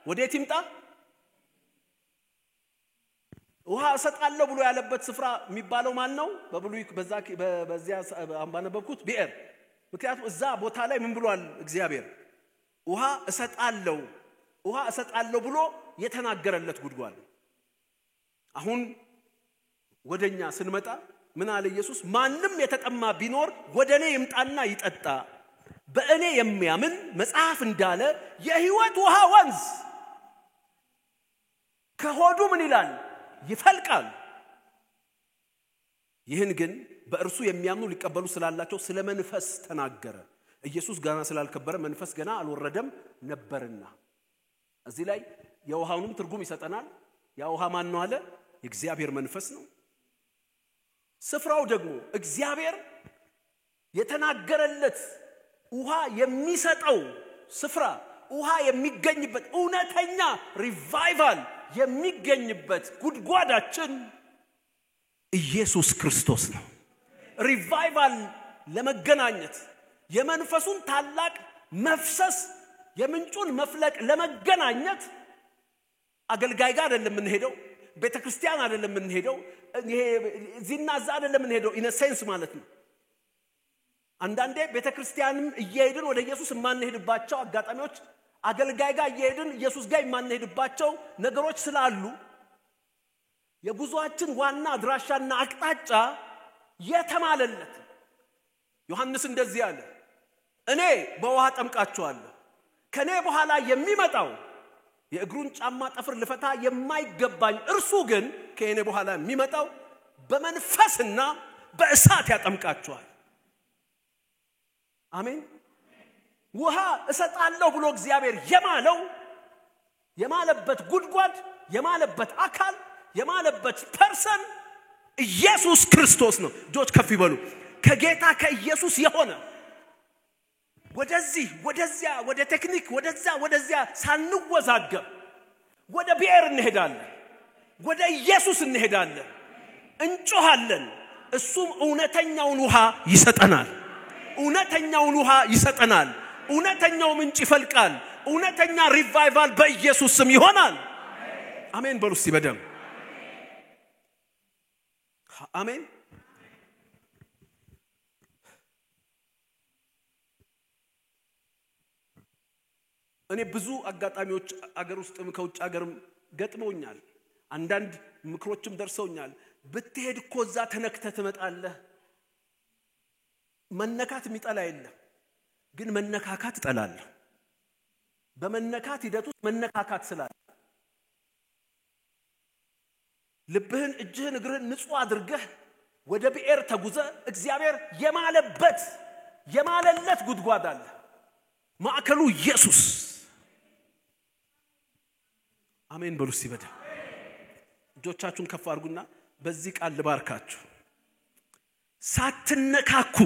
ወዴት ይምጣ? ውሃ እሰጣለሁ ብሎ ያለበት ስፍራ የሚባለው ማን ነው? በብሉይ በዚያ አንባነበብኩት ብኤር። ምክንያቱም እዛ ቦታ ላይ ምን ብሏል እግዚአብሔር? ውሃ እሰጣለሁ ብሎ የተናገረለት ጉድጓድ። አሁን ወደኛ ስንመጣ ምን አለ ኢየሱስ? ማንም የተጠማ ቢኖር ወደኔ ይምጣና ይጠጣ። በእኔ የሚያምን መጽሐፍ እንዳለ የሕይወት ውሃ ወንዝ ከሆዱ ምን ይላል? ይፈልቃል። ይህን ግን በእርሱ የሚያምኑ ሊቀበሉ ስላላቸው ስለ መንፈስ ተናገረ። ኢየሱስ ገና ስላልከበረ መንፈስ ገና አልወረደም ነበርና። እዚህ ላይ የውሃውንም ትርጉም ይሰጠናል። ያ ውሃ ማን ነው አለ? የእግዚአብሔር መንፈስ ነው። ስፍራው ደግሞ እግዚአብሔር የተናገረለት ውሃ የሚሰጠው ስፍራ፣ ውሃ የሚገኝበት እውነተኛ ሪቫይቫል የሚገኝበት ጉድጓዳችን ኢየሱስ ክርስቶስ ነው። ሪቫይቫል ለመገናኘት የመንፈሱን ታላቅ መፍሰስ የምንጩን መፍለቅ ለመገናኘት አገልጋይ ጋር አይደለም የምንሄደው፣ ቤተክርስቲያን አይደለም የምንሄደው፣ ይሄ ዚናዛ አይደለም የምንሄደው። ኢን ሴንስ ማለት ነው። አንዳንዴ ቤተክርስቲያንም እየሄድን ወደ ኢየሱስ የማንሄድባቸው አጋጣሚዎች፣ አገልጋይ ጋር እየሄድን ኢየሱስ ጋር የማንሄድባቸው ነገሮች ስላሉ የጉዟችን ዋና አድራሻና አቅጣጫ የተማለለት ዮሐንስ እንደዚህ አለ እኔ በውሃ ጠምቃችኋለሁ ከኔ በኋላ የሚመጣው የእግሩን ጫማ ጠፍር ልፈታ የማይገባኝ እርሱ ግን ከኔ በኋላ የሚመጣው በመንፈስና በእሳት ያጠምቃችኋል አሜን ውሃ እሰጣለሁ ብሎ እግዚአብሔር የማለበት ጉድጓድ የማለበት አካል የማለበት ፐርሰን ኢየሱስ ክርስቶስ ነው ጆች ከፍ ይበሉ ከጌታ ከኢየሱስ የሆነ ወደዚያ ወደ ቴክኒክ ወደዚያ ሳንወዛገብ ወደ ብሔር እንሄዳለን ወደ ኢየሱስ እንሄዳለን እንጮሃለን እሱም እውነተኛውን ውሃ ይሰጠናል እውነተኛው ምንጭ ይፈልቃል እውነተኛ ሪቫይቫል በኢየሱስ ስም ይሆናል አሜን በሉ እስቲ በደም አሜን እኔ ብዙ አጋጣሚዎች አገር ውስጥም ከውጭ አገርም ገጥሞኛል አንዳንድ ምክሮችም ደርሰውኛል ብትሄድ እኮ እዛ ተነክተህ ትመጣለህ መነካት የሚጠላ የለም ግን መነካካት እጠላለሁ በመነካት ሂደት ውስጥ መነካካት ስላለ ልብህን እጅህን እግርህን ንጹህ አድርገህ ወደ ብሔር ተጉዘ እግዚአብሔር የማለለት ጉድጓድ አለ ማዕከሉ ኢየሱስ አሜን በሉ እስቲ በደም እጆቻችሁን ከፍ አድርጉና በዚህ ቃል ልባርካችሁ ሳትነካኩ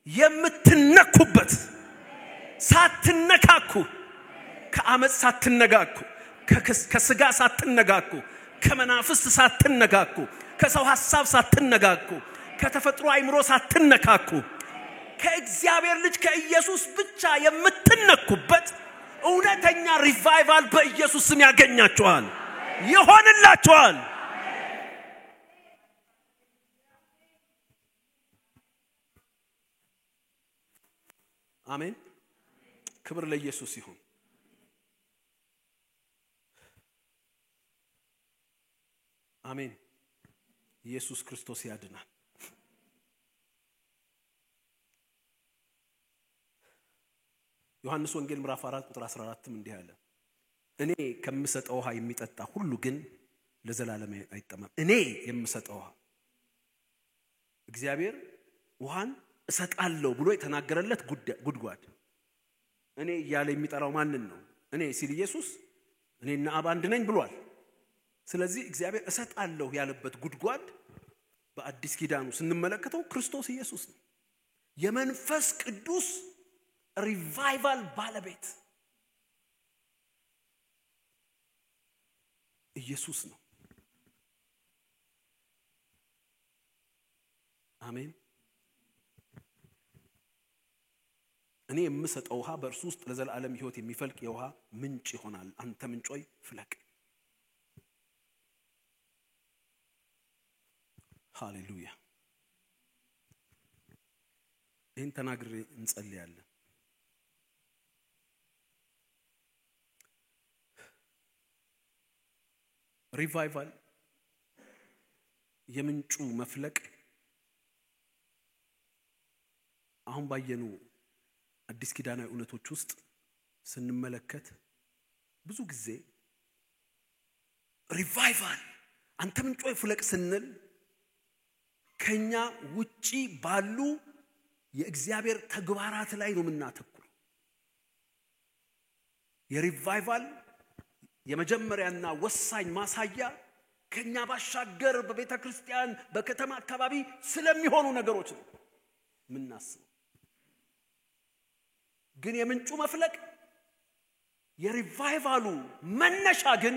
የምትነኩበት ሳትነካኩ ከአመጽ ሳትነጋኩ ከስጋ ሳትነጋኩ ከመናፍስት ሳትነጋኩ ከሰው ሐሳብ ሳትነጋኩ ከተፈጥሮ አይምሮ ሳትነካኩ ከእግዚአብሔር ልጅ ከኢየሱስ ብቻ የምትነኩበት እውነተኛ ሪቫይቫል በኢየሱስ ስም ያገኛችኋል ይሆንላችኋል አሜን ክብር ለኢየሱስ ይሁን አሜን ኢየሱስ ክርስቶስ ያድናል ዮሐንስ ወንጌል ምዕራፍ 4 ቁጥር 14 እንዲህ አለ እኔ ከምሰጠው ውሃ የሚጠጣ ሁሉ ግን ለዘላለም አይጠማም እኔ የምሰጠው ውሃ እግዚአብሔር ውሃን እሰጣለሁ ብሎ የተናገረለት ጉድጓድ እኔ ያለ የሚጠራው ማንን ነው እኔ ሲል ኢየሱስ እኔና አብ አንድ ነኝ ብሏል ስለዚህ እግዚአብሔር እሰጣለሁ ያለበት ጉድጓድ በአዲስ ኪዳኑ ስንመለከተው ክርስቶስ ኢየሱስ ነው የመንፈስ ቅዱስ ሪቫይቫል ባለቤት ኢየሱስ ነው አሜን እኔ የምሰጠው ውሃ በእርሱ ውስጥ ለዘላለም ሕይወት የሚፈልቅ የውሃ ምንጭ ይሆናል አንተ ምንጮይ ፍለቅ ሃሌሉያ ይህን ተናግሬ እንጸልያለን ሪቫይቫል የምንጩ መፍለቅ አሁን ባየኑ አዲስ ኪዳናዊ እውነቶች ውስጥ ስንመለከት ብዙ ጊዜ ሪቫይቫል አንተ ምንጮይ ፍለቅ ስንል ከኛ ውጪ ባሉ የእግዚአብሔር ተግባራት ላይ ነው የምናተኩረው የሪቫይቫል የመጀመሪያና ወሳኝ ማሳያ ከኛ ባሻገር በቤተ ክርስቲያን በከተማ አካባቢ ስለሚሆኑ ነገሮች ነው ምናስበው ግን የምንጩ መፍለቅ የሪቫይቫሉ መነሻ ግን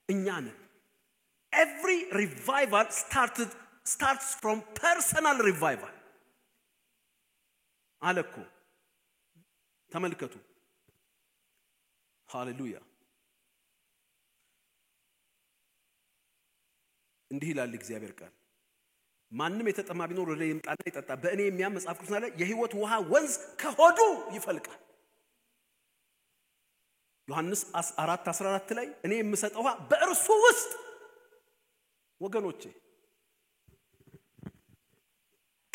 እኛ ነን every revival starts from personal revival አለኩ ተመልከቱ ሃሌሉያ እንዲህ ይላል እግዚአብሔር ቃል ማንንም የተጠማ ቢኖር ወደ ይምጣና ይጠጣ በእኔ የሚያም መጽሐፍ ቅዱስ ላይ የሕይወት ውሃ ወንዝ ከሆዱ ይፈልቃል ዮሐንስ 4:14 ላይ እኔ የምሰጠው ውሃ በእርሱ ውስጥ ወገኖቼ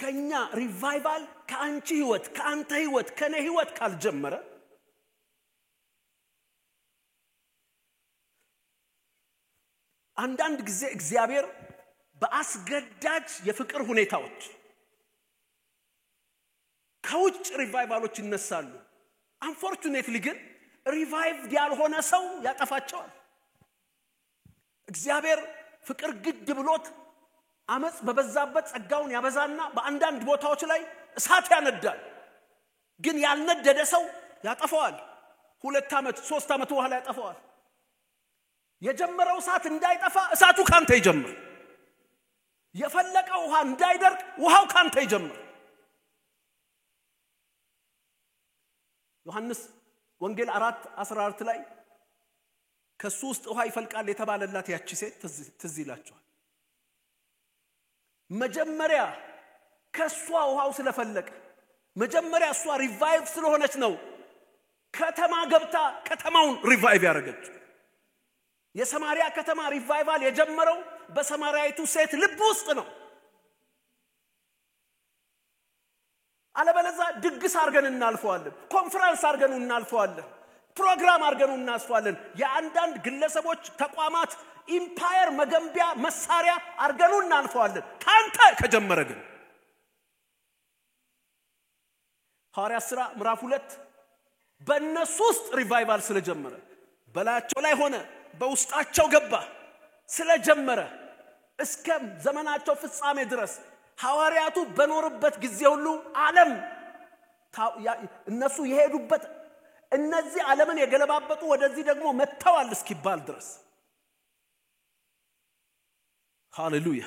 ከኛ ሪቫይቫል ከአንቺ ህይወት ከአንተ ህይወት ከኔ ህይወት ካልጀመረ አንዳንድ ጊዜ እግዚአብሔር በአስገዳጅ የፍቅር ሁኔታዎች ከውጭ ሪቫይቫሎች ይነሳሉ unfortunately ግን ሪቫይቭድ ያልሆነ ሰው ያጠፋቸዋል እግዚአብሔር ፍቅር ግድ ብሎት አመጽ በበዛበት ጸጋውን ያበዛና በአንዳንድ ቦታዎች ላይ እሳት ያነዳል ግን ያልነደደ ሰው ያጠፋዋል 2 አመት 3 አመት በኋላ ያጠፋዋል የጀመረው እሳት እንዳይጠፋ እሳቱ ካንተ ይጀምር የፈለቀው ውሃ እንዳይደርቅ ውሃው ካንተ ይጀምር ዮሐንስ ወንጌል 4:14 ላይ ከሱ ውስጥ ውሃ ይፈልቃል የተባለላት ያቺ ሴት ትዝ ይላችኋል መጀመሪያ ከሷ ውሃው ስለፈለቀ መጀመሪያ እሷ ሪቫይቭ ስለሆነች ነው ከተማ ገብታ ከተማውን ሪቫይቭ ያደረገች የሰማሪያ ከተማ ሪቫይቫል የጀመረው በሰማሪያይቱ ሴት ልብ ውስጥ ነው አለበለዛ ድግስ አርገን እናልፈዋለን ኮንፈረንስ አርገን እናልፈዋለን ፕሮግራም አርገን እናስፋለን የአንዳንድ ግለሰቦች ተቋማት ኢምፓየር መገንቢያ መሳሪያ አርገን እናልፈዋለን ካንተ ከጀመረ ግን ሐዋርያት ሥራ ምዕራፍ 2 በእነሱ ውስጥ ሪቫይቫል ስለጀመረ በላያቸው ላይ ሆነ በውስጣቸው ገባ ስለጀመረ እስከ ዘመናቸው ፍጻሜ ድረስ ሐዋርያቱ በኖርበት ጊዜ ሁሉ ዓለም እነሱ የሄዱበት እነዚህ ዓለምን የገለባበጡ ወደዚህ ደግሞ መተዋል እስኪባል ድረስ ሃሌሉያ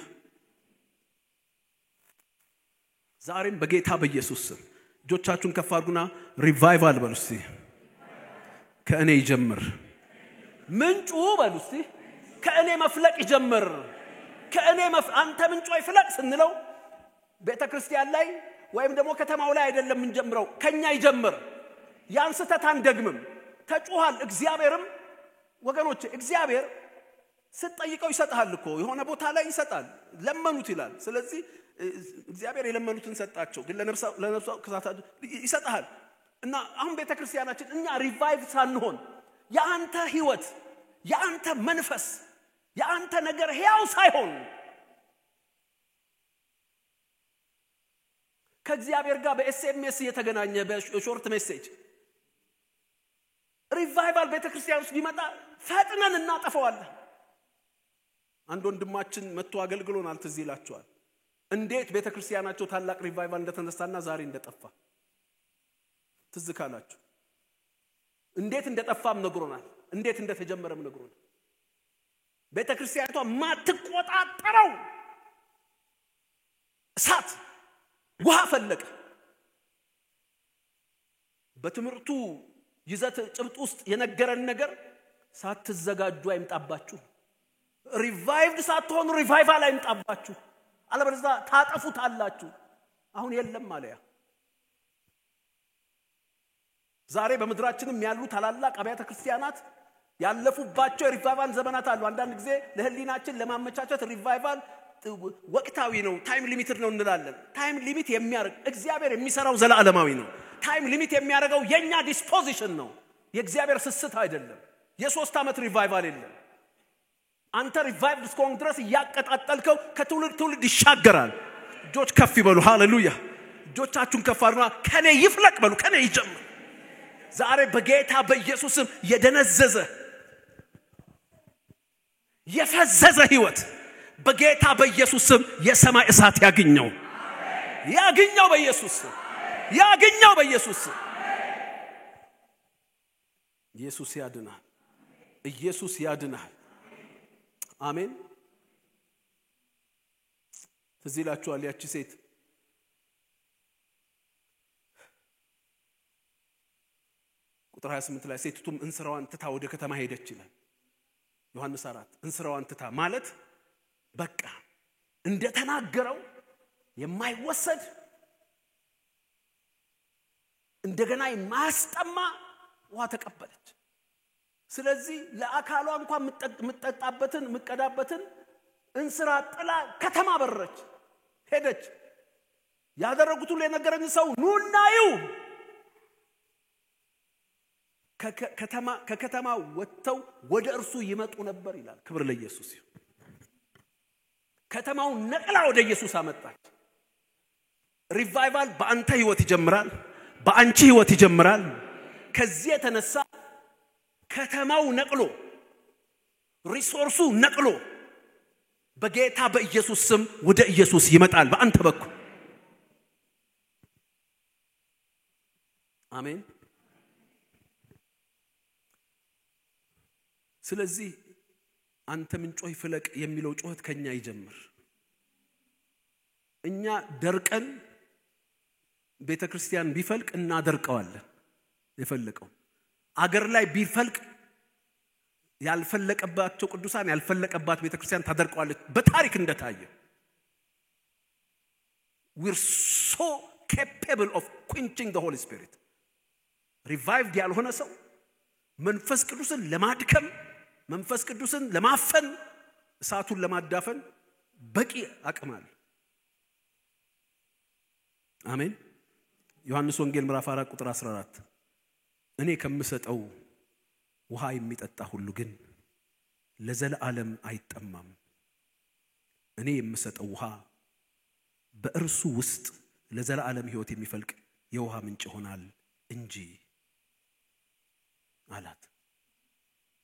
ዛሬም በጌታ በኢየሱስ ስም እጆቻችሁን ከፍ አድርጉና ሪቫይቫል በሉ እስቲ ከእኔ ይጀምር ምንጩ በሉ እስቲ ከእኔ መፍለቅ ይጀምር ከእኔ አንተ ምንጩ ይፍለቅ ስንለው ቤተክርስቲያን ላይ ወይም ደግሞ ከተማው ላይ አይደለም እንጀምረው ከኛ ይጀምር ያን ስተት አንደግምም ተጮሃል እግዚአብሔርም ወገኖች እግዚአብሔር ስትጠይቀው ይሰጣል እኮ የሆነ ቦታ ላይ ይሰጣል ለመኑት ይላል ስለዚህ እግዚአብሔር የለመኑትን ሰጣቸው ግን ለነፍሳው ከሳታቸው ይሰጣል እና አሁን ቤተክርስቲያናችን እኛ ሪቫይቭ ሳንሆን ያንተ ህይወት ያንተ መንፈስ ያንተ ነገር ሕያው ሳይሆን ከእግዚአብሔር ጋር በኤስኤምኤስ የተገናኘ በሾርት ሜሴጅ ሪቫይቫል ቤተክርስቲያን ውስጥ ቢመጣ ፈጥነን እናጠፋዋለን አንድ ወንድማችን መጥቶ አገልግሎናል ትዝ ይላችኋል እንዴት ቤተክርስቲያናቸው ታላቅ ሪቫይቫል እንደተነሳና ዛሬ እንደጠፋ ትዝ ካላችሁ እንዴት እንደጠፋም ነግሮናል እንዴት እንደተጀመረም ነግሮናል ቤተክርስቲያኗ ማትቆጣጠረው እሳት ውሃ ፈለቀ በትምርቱ ይዘት ጭብጥ ውስጥ የነገረን ነገር ሳትዘጋጁ አይምጣባችሁ ሪቫይቭድ ሳትሆኑ ሪቫይቫል አይምጣባችሁ አለበለዚያ ታጠፉታላችሁ አሁን የለም ማለያ ዛሬ በመድራችንም ያሉ ታላላቅ አብያተ ክርስቲያናት ያለፉባቸው ሪቫይቫል ዘመናት አሉ አንዳንድ ጊዜ ለህሊናችን ለማመቻቸት ሪቫይቫል ወቅታዊ ነው ታይም ሊሚትድ ነው እንላለን ታይም ሊሚት የሚያርግ እግዚአብሔር የሚሰራው ዘላለማዊ ነው ታይም ሊሚት የሚያረጋው የኛ ዲስፖዚሽን ነው የእግዚአብሔር ስስት አይደለም የ3 አመት ሪቫይቫል የለም አንተ ሪቫይቭድ እስከሆን ድረስ ያቀጣጣልከው ከትውልድ ትውልድ ይሻገራል እጆች ከፍ ይበሉ ሃሌሉያ እጆቻችሁን ከፍ አድርጉና ከኔ ይፍለቅ በሉ ከኔ ይጀምር ዛሬ በጌታ በኢየሱስም የደነዘዘ የፈዘዘ ህይወት በጌታ በኢየሱስም የሰማይ እሳት ያግኘው ያግኘው በኢየሱስ ያግኘው በኢየሱስ ኢየሱስ ያድናል ኢየሱስ ያድናል አሜን ትዝ ይላችኋል ያቺ ሴት ቁጥር 28 ላይ ሴቲቱም እንስራዋን ትታ ወደ ከተማ ሄደች ይላል ዮሐንስ 4 እንስራዋን ትታ ማለት በቃ እንደተናገረው የማይወሰድ እንደገና የማስጠማ ውሃ ተቀበለች ስለዚህ ለአካሏ እንኳን ምጠጣበትን ምቀዳበትን እንስራ ጥላ ከተማ በረች ሄደች ያደረጉት ሁሉ የነገረኝ ሰው ኑናዩ ከከተማ ወጥተው ወደ እርሱ ይመጡ ነበር ይላል። ክብር ለኢየሱስ ይሁን። ከተማው ነቅላ ወደ ኢየሱስ አመጣች። ሪቫይቫል በአንተ ህይወት ይጀምራል፣ በአንቺ ህይወት ይጀምራል። ከዚህ የተነሳ ከተማው ነቅሎ ሪሶርሱ ነቅሎ በጌታ በኢየሱስ ስም ወደ ኢየሱስ ይመጣል በአንተ በኩል። አሜን። ስለዚህ አንተ ምንጮይ ፍለቅ የሚለው ጩኸት ከኛ ይጀምር። እኛ ደርቀን ቤተክርስቲያን ቢፈልቅ እናደርቀዋለን። የፈለቀው አገር ላይ ቢፈልቅ ያልፈለቀባቸው ቅዱሳን ያልፈለቀባት ቤተክርስቲያን ታደርቀዋለች። በታሪክ እንደታየ we're so capable of quenching the Holy Spirit. revived ያልሆነ ሰው መንፈስ ቅዱስን ለማድከም መንፈስ ቅዱስን ለማፈን እሳቱን ለማዳፈን በቂ አቅም አለ። አሜን። ዮሐንስ ወንጌል ምዕራፍ 4 ቁጥር 14 እኔ ከምሰጠው ውሃ የሚጠጣ ሁሉ ግን ለዘላለም አይጠማም። እኔ የምሰጠው ውሃ በእርሱ ውስጥ ለዘላለም ሕይወት የሚፈልቅ የውሃ ምንጭ ይሆናል እንጂ አላት።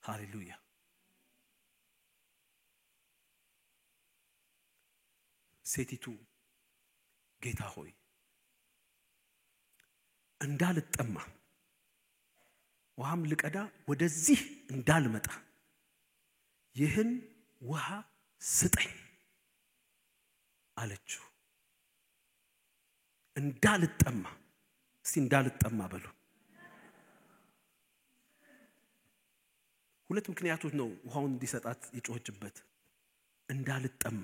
ሃሌሉያ። ሴቲቱ ጌታ ሆይ እንዳልጠማ ውሃም ልቀዳ ወደዚህ እንዳልመጣ ይህን ውሃ ስጠኝ አለችው። እንዳልጠማ እስቲ እንዳልጠማ በሉ። ሁለት ምክንያቶች ነው ውሃውን እንዲሰጣት የጮህችበት። እንዳልጠማ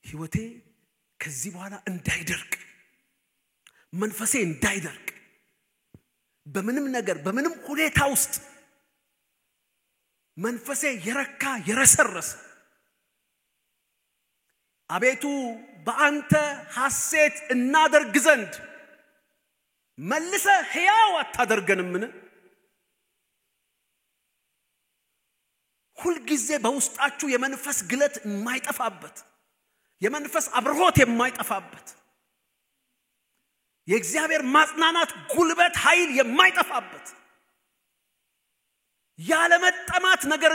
ህይወቴ ከዚህ በኋላ እንዳይደርቅ መንፈሴ እንዳይደርቅ በምንም ነገር በምንም ሁኔታ ውስጥ መንፈሴ የረካ የረሰረሰ አቤቱ በአንተ ሐሴት እናደርግ ዘንድ መልሰ ሕያው አታደርገንምን? ሁሉ ጊዜ በውስጣችሁ የመንፈስ ግለት የማይጠፋበት የመንፈስ አብርሆት የማይጠፋበት የእግዚአብሔር ማጽናናት ጉልበት ኃይል የማይጠፋበት ያለ መጠማት ነገር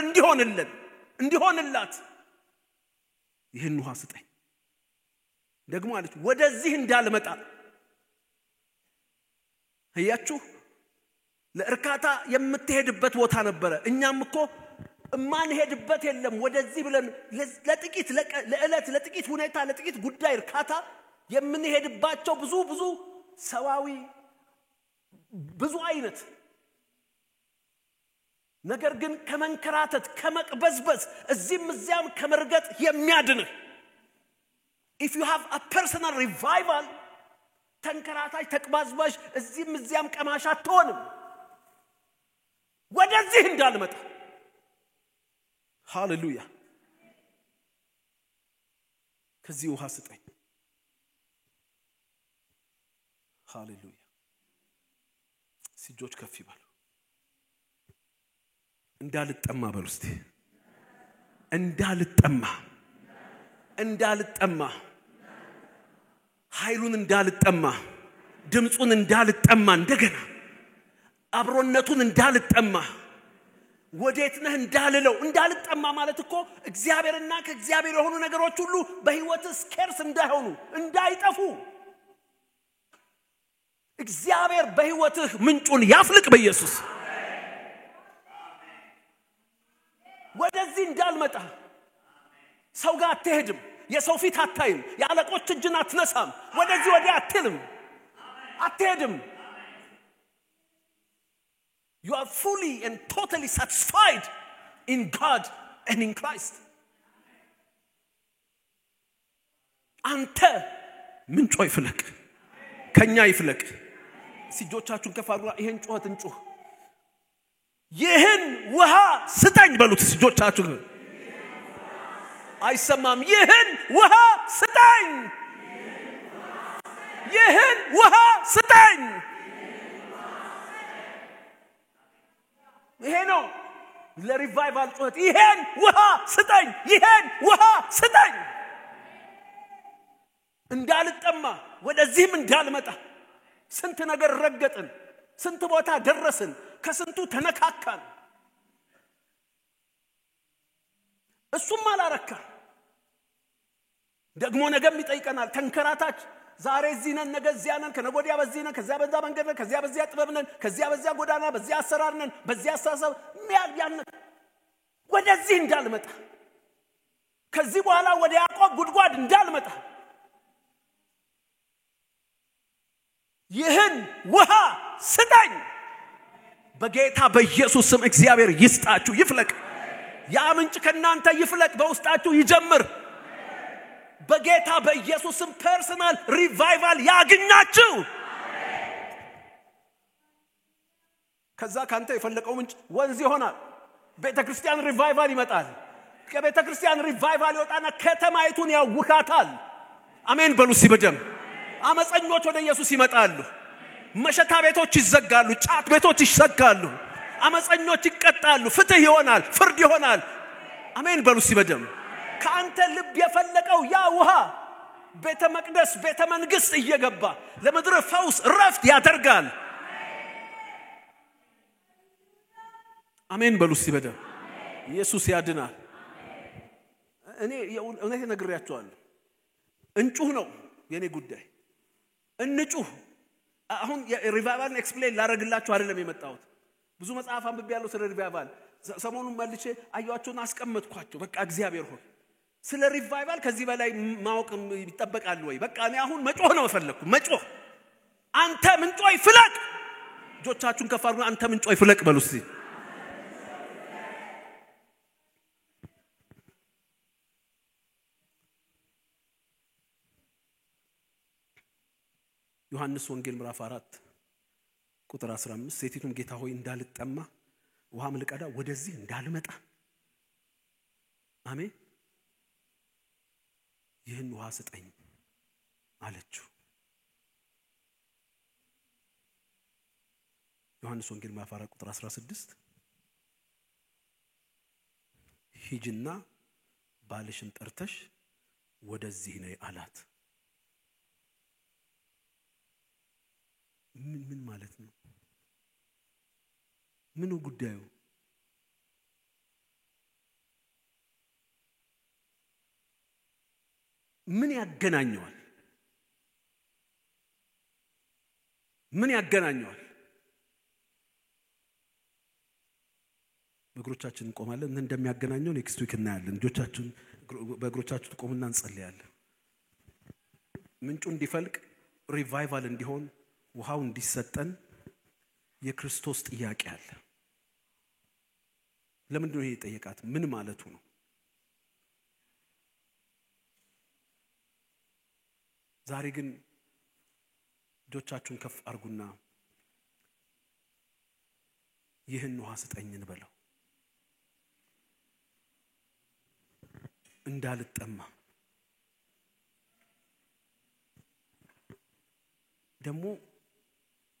እንዲሆንላት ይህን ውሃ ስጠኝ። ደግሞ አለች ወደዚህ እንዳልመጣ። አያችሁ ለእርካታ የምትሄድበት ቦታ ነበረ። እኛም እኮ ማን ሄድበት የለም ወደዚህ ብለን ለጥቂት ለዕለት ለጥቂት ሁኔታ ለጥቂት ጉዳይ እርካታ የምንሄድባቸው ብዙ ሰዋዊ ብዙ አይነት ነገር ግን ከመንከራተት ከመቅበዝበዝ እዚህም እዚያም ከመርገጥ የሚያድን if you have a personal revival ተንከራታች ተቅባዝባሽ እዚህም እዚያም ቀማሽ አትሆንም። ወደዚህ እንዳልመጣ ሃሌሉያ ከዚህ ውሃ ስጠኝ። ሃሌሉያ ሲጆች ከፍ ይበሉ። እንዳልጠማ በሉ እስቲ እንዳልጠማ ኃይሉን እንዳልጠማ ድምጹን እንዳልጠማ እንደገና አብሮነቱን እንዳልጠማ ወዴት ነህ እንዳልጠማ ማለት እኮ እግዚአብሔርና ከእግዚአብሔር የሆኑ ነገሮች ሁሉ በህይወት ስኬርስ እንዳይሆኑ እንዳይጠፉ እግዚአብሔር በህይወትህ ምንጩን ያፍልቅ በኢየሱስ። ወደዚህ እንዳልመጣ ሰው ጋር አትሄድም፣ የሰው ፊት አታይም፣ የአለቆች እጅን አትነሳም፣ ወደዚህ ወዲያ አትሄድም። You are fully and totally satisfied in God and in Christ. አንተ ምንጮ ይፍለቅ ከኛ ይፍለቅ። ሲጆቻችሁን ከፋሩራ ይሄን ጮህት እንጮህ። ይህን ውሃ ስጠኝ በሉት ሲጆቻችሁን። አይሰማም ይህን ውሃ ስጠኝ ይህን ውሃ ስጠኝ ይሄ ነው ለሪቫይቫል ጩኸት ይሄን ውሃ ስጠኝ ይሄን ውሃ ስጠኝ እንዳልጠማ ወደዚህም እንዳልመጣ ስንት ነገር ረገጥን ስንት ቦታ ደረስን ከስንቱ ተነካካን እሱም አላረካ ደግሞ ነገም ይጠይቀናል ተንከራታች ዛሬ እዚህ ነን ነገ እዚያ ነን ከነጎዲያ በዚህ ነን ከዚያ በዛ መንገድ ነን ከዚያ በዚያ ጥበብ ነን ከዚያ በዚያ ጎዳና በዚያ አሰራር ነን በዚያ አስተሳሰብ ያን ወደዚህ እንዳልመጣ ከዚህ በኋላ ወደ ያዕቆብ ጉድጓድ እንዳልመጣ ይህን ውሃ ስጠኝ በጌታ በኢየሱስ ስም እግዚአብሔር ይስጣችሁ ይፍለቅ ያ ምንጭ ከናንተ ይፍለቅ በውስጣችሁ ይጀምር በጌታ በኢየሱስ ስም ፐርሰናል ሪቫይቫል ያግኛችሁ ከዛ ካንተ የፈለቀው ምንጭ ወንዝ ይሆናል ቤተክርስቲያን ሪቫይቫል ይመጣል ከቤተክርስቲያን ሪቫይቫል ይወጣና ከተማይቱን ያውካታል አሜን በሉ ሲበደም አመፀኞች ወደ ኢየሱስ ይመጣሉ መሸታ ቤቶች ይዘጋሉ ጫት ቤቶች ይዘጋሉ አመፀኞች ይቀጣሉ ፍትህ ይሆናል ፍርድ ይሆናል አሜን በሉ ሲበደም ካንተ ልብ የፈለቀው ያ ውሃ ቤተ መቅደስ ቤተ መንግስት እየገባ ለምድር ፈውስ ረፍት ያደርጋል አሜን በሉ ሲበደም ኢየሱስ ያድናል እኔ እውነቴ ነግሬያችኋለሁ እንጩህ ነው የኔ ጉዳይ እንጩህ አሁን ሪቫይቫልን ኤክስፕሌን ላደርግላችሁ አይደለም የመጣሁት ብዙ መጽሐፍ አንብቤያለሁ ስለ ሪቫይቫል ሰሞኑን መልሼ አያችሁና አስቀመጥኳቸው በቃ እግዚአብሔር ሆይ ስለ ሪቫይቫል ከዚህ በላይ ማወቅ ይተበቃል ወይ በቃ እኔ አሁን መጮህ ነው ፈለኩ መጮህ አንተ ምንጮይ ፍለቅ ጆቻችሁን ከፋሩ አንተ ምንጮይ ፍለቅ በሉስ ዮሐንስ ወንጌል ምዕራፍ 4 ቁጥር 15 ሴቲቱም ጌታ ሆይ እንዳልጠማ ውሃም ልቀዳ ወደዚህ እንዳልመጣ አሜን ይህን ውሃ ስጠኝ አለችው ዮሐንስ ወንጌል ምዕራፍ 4 ቁጥር 16 ሂጂና ባልሽን ጠርተሽ ወደዚህ ነይ አላት ምን ማለት ነው ምኑ ጉዳዩ ምን ያገናኘዋል በእግሮቻችን እንቆማለን እንደሚያገናኘው ኔክስት ዊክ እናያለን እጆቻችን በእግሮቻችሁ ተቆሙና እንጸልያለን ምንጩ እንዲፈልቅ ሪቫይቫል እንዲሆን ውሃው እንዲሰጠን የክርስቶስ ጥያቄ አለ ለምን ነው ይሄ ጠየቃት ምን ማለቱ ነው ዛሬ ግን እጆቻችሁን ከፍ አርጉና ይህን ውሃ ስጠኝ እንበለው እንዳልጠማ ደግሞ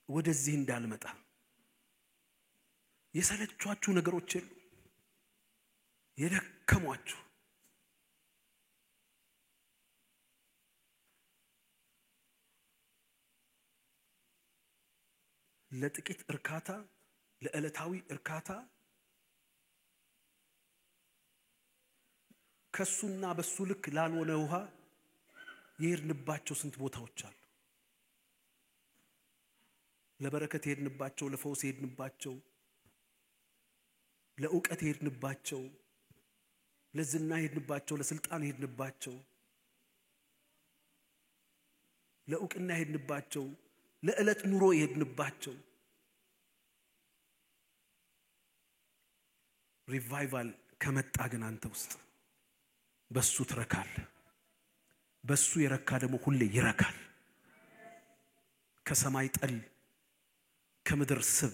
ወደዚህ እንዳልመጣ የሰለቻችሁ ነገሮች የሉ የደከሟችሁ ለጥቂት እርካታ ለዕለታዊ እርካታ ከሱና በሱ ልክ ላልሆነ ውሃ የሄድንባቸው ስንት ቦታዎች አሉ ለበረከት የሄድንባቸው ለፈውስ የሄድንባቸው ለእውቀት የሄድንባቸው ለዝና የሄድንባቸው ለስልጣን የሄድንባቸው ለእውቅና የሄድንባቸው ለዕለት ኑሮ የሄድንባቸው ሪቫይቫል ከመጣ ግን አንተ ውስጥ በሱ ትረካል በሱ የረካ ደግሞ ሁሌ ይረካል ከሰማይ ጠል ከምድር ስብ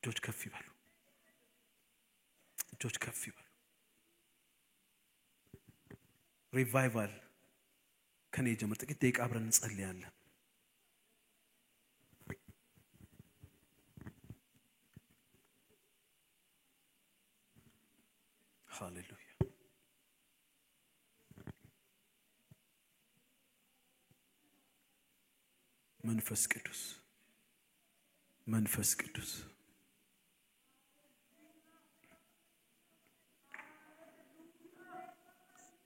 እጆች ከፍ ይበሉ እጆች ከፍ ይበሉ። ሪቫይቫል ከኔ ጀምር። ጥቂት ደቂቃ አብረን እንጸልያለን። ሃሌሉያ። መንፈስ ቅዱስ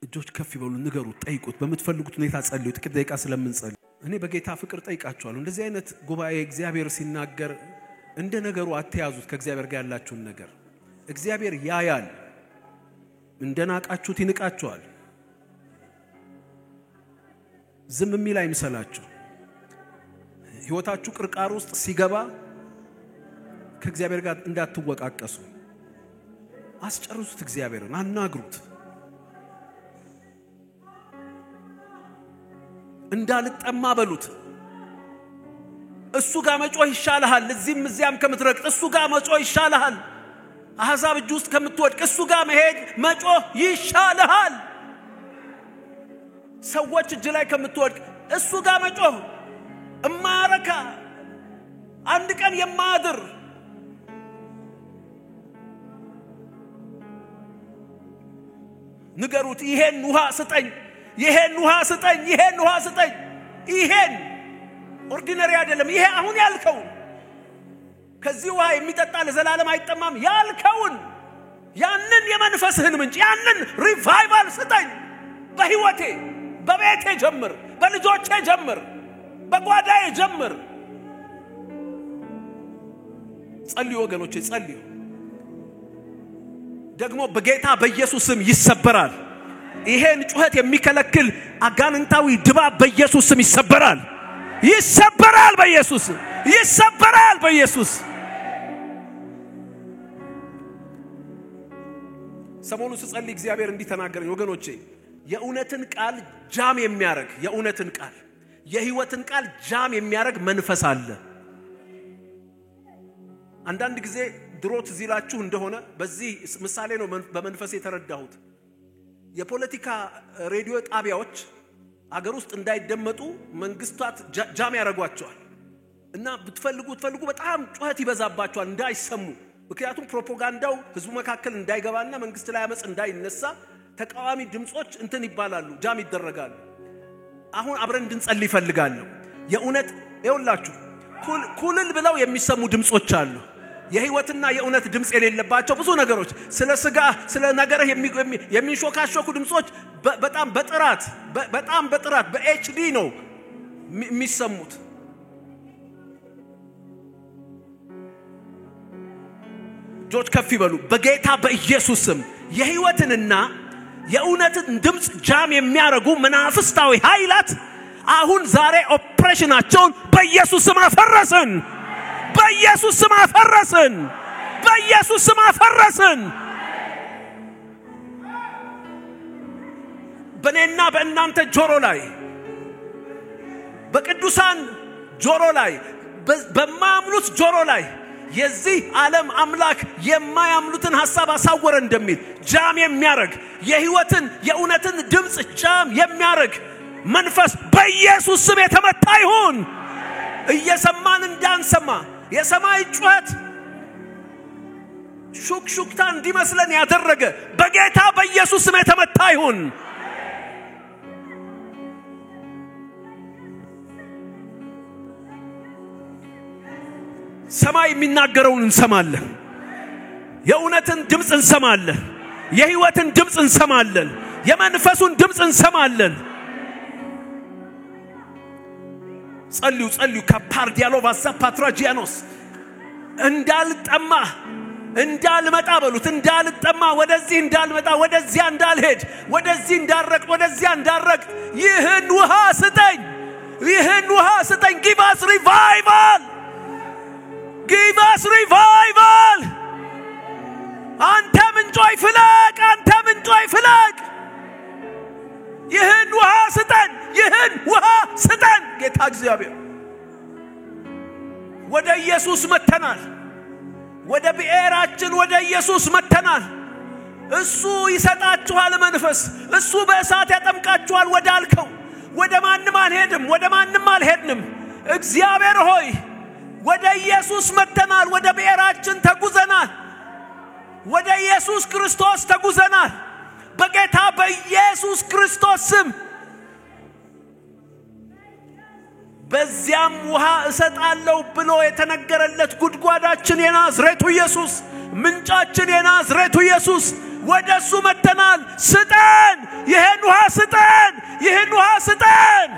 እጆች ከፍ ይበሉ። ንገሩት፣ ጠይቁት፣ በመትፈልጉት ሁኔታ ጸልዩ። ጥቂት ደቂቃ ስለምንጸልይ እኔ በጌታ ፍቅር ጠይቃችኋለሁ። እንደዚህ አይነት ጉባኤ እግዚአብሔር ሲናገር እንደ ነገሩ አትያዙት። ከእግዚአብሔር ጋር ያላችሁን ነገር እግዚአብሔር ያያል። እንደናቃችሁት ይንቃችኋል። ዝም የሚል አይምሰላችሁ። ህይወታችሁ ቅርቃር ውስጥ ሲገባ ከእግዚአብሔር ጋር እንዳትወቃቀሱ። አስጨርሱት። እግዚአብሔርን አናግሩት። እንዳልጠማ በሉት። እሱ ጋር መጮህ ይሻልሃል። እዚህም እዚያም ከምትረግጥ እሱ ጋር መጮህ ይሻልሃል። አሕዛብ እጅ ውስጥ ከምትወድቅ እሱ ጋር መሄድ መጮህ ይሻልሃል። ሰዎች እጅ ላይ ከምትወድቅ እሱ ጋር መጮህ እማረካ አንድ ቀን የማድር ንገሩት። ይሄን ውሃ ስጠኝ፣ ይሄን ውሃ ስጠኝ፣ ይሄን ውሃ ስጠኝ። ይሄን ኦርዲነሪ አይደለም። ይሄ አሁን ያልከው ከዚህ ውሃ የሚጠጣ ለዘላለም አይጠማም ያልከውን ያንን የመንፈስህን ምንጭ ያንን ሪቫይቫል ስጠኝ። በህይወቴ በቤቴ ጀምር፣ በልጆቼ ጀምር፣ በጓዳዬ ጀምር። ጸልዩ ወገኖቼ፣ ጸልዩ። ደግሞ በጌታ በኢየሱስ ስም ይሰበራል። ይሄን ጩኸት የሚከለክል አጋንንታዊ ድባብ በኢየሱስ ስም ይሰበራል። ይሰበራል በኢየሱስ፣ ይሰበራል በኢየሱስ። ሰሞኑን ስጸልይ እግዚአብሔር እንዲህ ተናገረኝ ወገኖቼ። የእውነትን ቃል ጃም የሚያረግ የእውነትን ቃል የህይወትን ቃል ጃም የሚያረግ መንፈስ አለ። አንዳንድ ጊዜ ድሮት ዚላችሁ እንደሆነ በዚህ ምሳሌ ነው በመንፈስ የተረዳሁት። የፖለቲካ ሬዲዮ ጣቢያዎች አገር ውስጥ እንዳይደመጡ መንግስታት ጃም ያረጓቸዋል እና ብትፈልጉ በጣም ጩኸት ይበዛባቸዋል እንዳይሰሙ። ምክንያቱም ፕሮፓጋንዳው ህዝቡ መካከል እንዳይገባና መንግስት ላይ አመጽ እንዳይነሳ ተቃዋሚ ድምጾች እንትን ይባላሉ፣ ጃም ይደረጋሉ። አሁን አብረን እንድንጸልይ ፈልጋለሁ። የእውነት ይውላችሁ ኩልል ብለው የሚሰሙ ድምጾች አሉ። የህይወትና የእውነት ድምጽ የሌለባቸው ብዙ ነገሮች፣ ስለ ስጋ ስለ ነገርህ የሚሾካሾኩ ድምጾች በጣም በጥራት በኤችዲ ነው የሚሰሙት። ጆች ከፍ ይበሉ። በጌታ በኢየሱስ ስም የህይወትንና የእውነትን ድምጽ ጃም የሚያረጉ መናፍስታዊ ኃይላት አሁን ዛሬ ኦፕሬሽናቸውን በኢየሱስ ስም አፈረስን። በኢየሱስ ስም አፈረስን። በኢየሱስ ስም አፈረስን። በእኔና በእናንተ ጆሮ ላይ፣ በቅዱሳን ጆሮ ላይ፣ በማያምኑት ጆሮ ላይ የዚህ ዓለም አምላክ የማያምኑትን ሐሳብ አሳወረ እንደሚል ጃም የሚያረግ የህይወትን የእውነትን ድምጽ ጃም የሚያረግ መንፈስ በኢየሱስ ስም የተመታ ይሁን። እየሰማን እንዳንሰማ የሰማይ ጩኸት ሹክሹክታ እንዲመስለን ያደረገ በጌታ በኢየሱስ ስም የተመታ ይሁን። ሰማይ የሚናገረውን እንሰማለን። የእውነትን ድምጽ እንሰማለን። የህይወትን ድምጽ እንሰማለን። የመንፈሱን ድምጽ እንሰማለን። ጸልዩ ካፓርዲያሎ ባሳ ፓትራጂያኖስ እንዳልጠማ እንዳልመጣ በሉት። እንዳልጠማ ወደዚህ እንዳልመጣ ወደዚያ እንዳልሄድ ወደዚህ እንዳልረቅ ወደዚያ እንዳልረቅ ይህን ውሃ ስጠኝ። ይህን ውሃ ስጠኝ። give us revival. give us revival. አንተ ምንጮይ ፍለቅ፣ አንተ ምንጮይ ፍለቅ። ይህን ውሃ ስጠን፣ ይህን ውሃ ስጠን። ጌታ እግዚአብሔር ወደ ኢየሱስ መተናል። ወደ ብሔራችን ወደ ኢየሱስ መተናል። እሱ ይሰጣችኋል መንፈስ እሱ በእሳት ያጠምቃችኋል ወዳልከው ወደ ማንም አልሄድንም እግዚአብሔር ሆይ ወደ ኢየሱስ መተናል ወደ ብሔራችን ተጉዘናል ወደ ኢየሱስ ክርስቶስ ተጉዘናል በጌታ በኢየሱስ ክርስቶስ ስም በዚያም ውሃ እሰጣለሁ ብሎ የተነገረለት ጉድጓዳችን የናዝሬቱ ኢየሱስ ምንጫችን የናዝሬቱ ኢየሱስ ወደሱ መተናል ስጠን ይሄን ውሃ ስጠን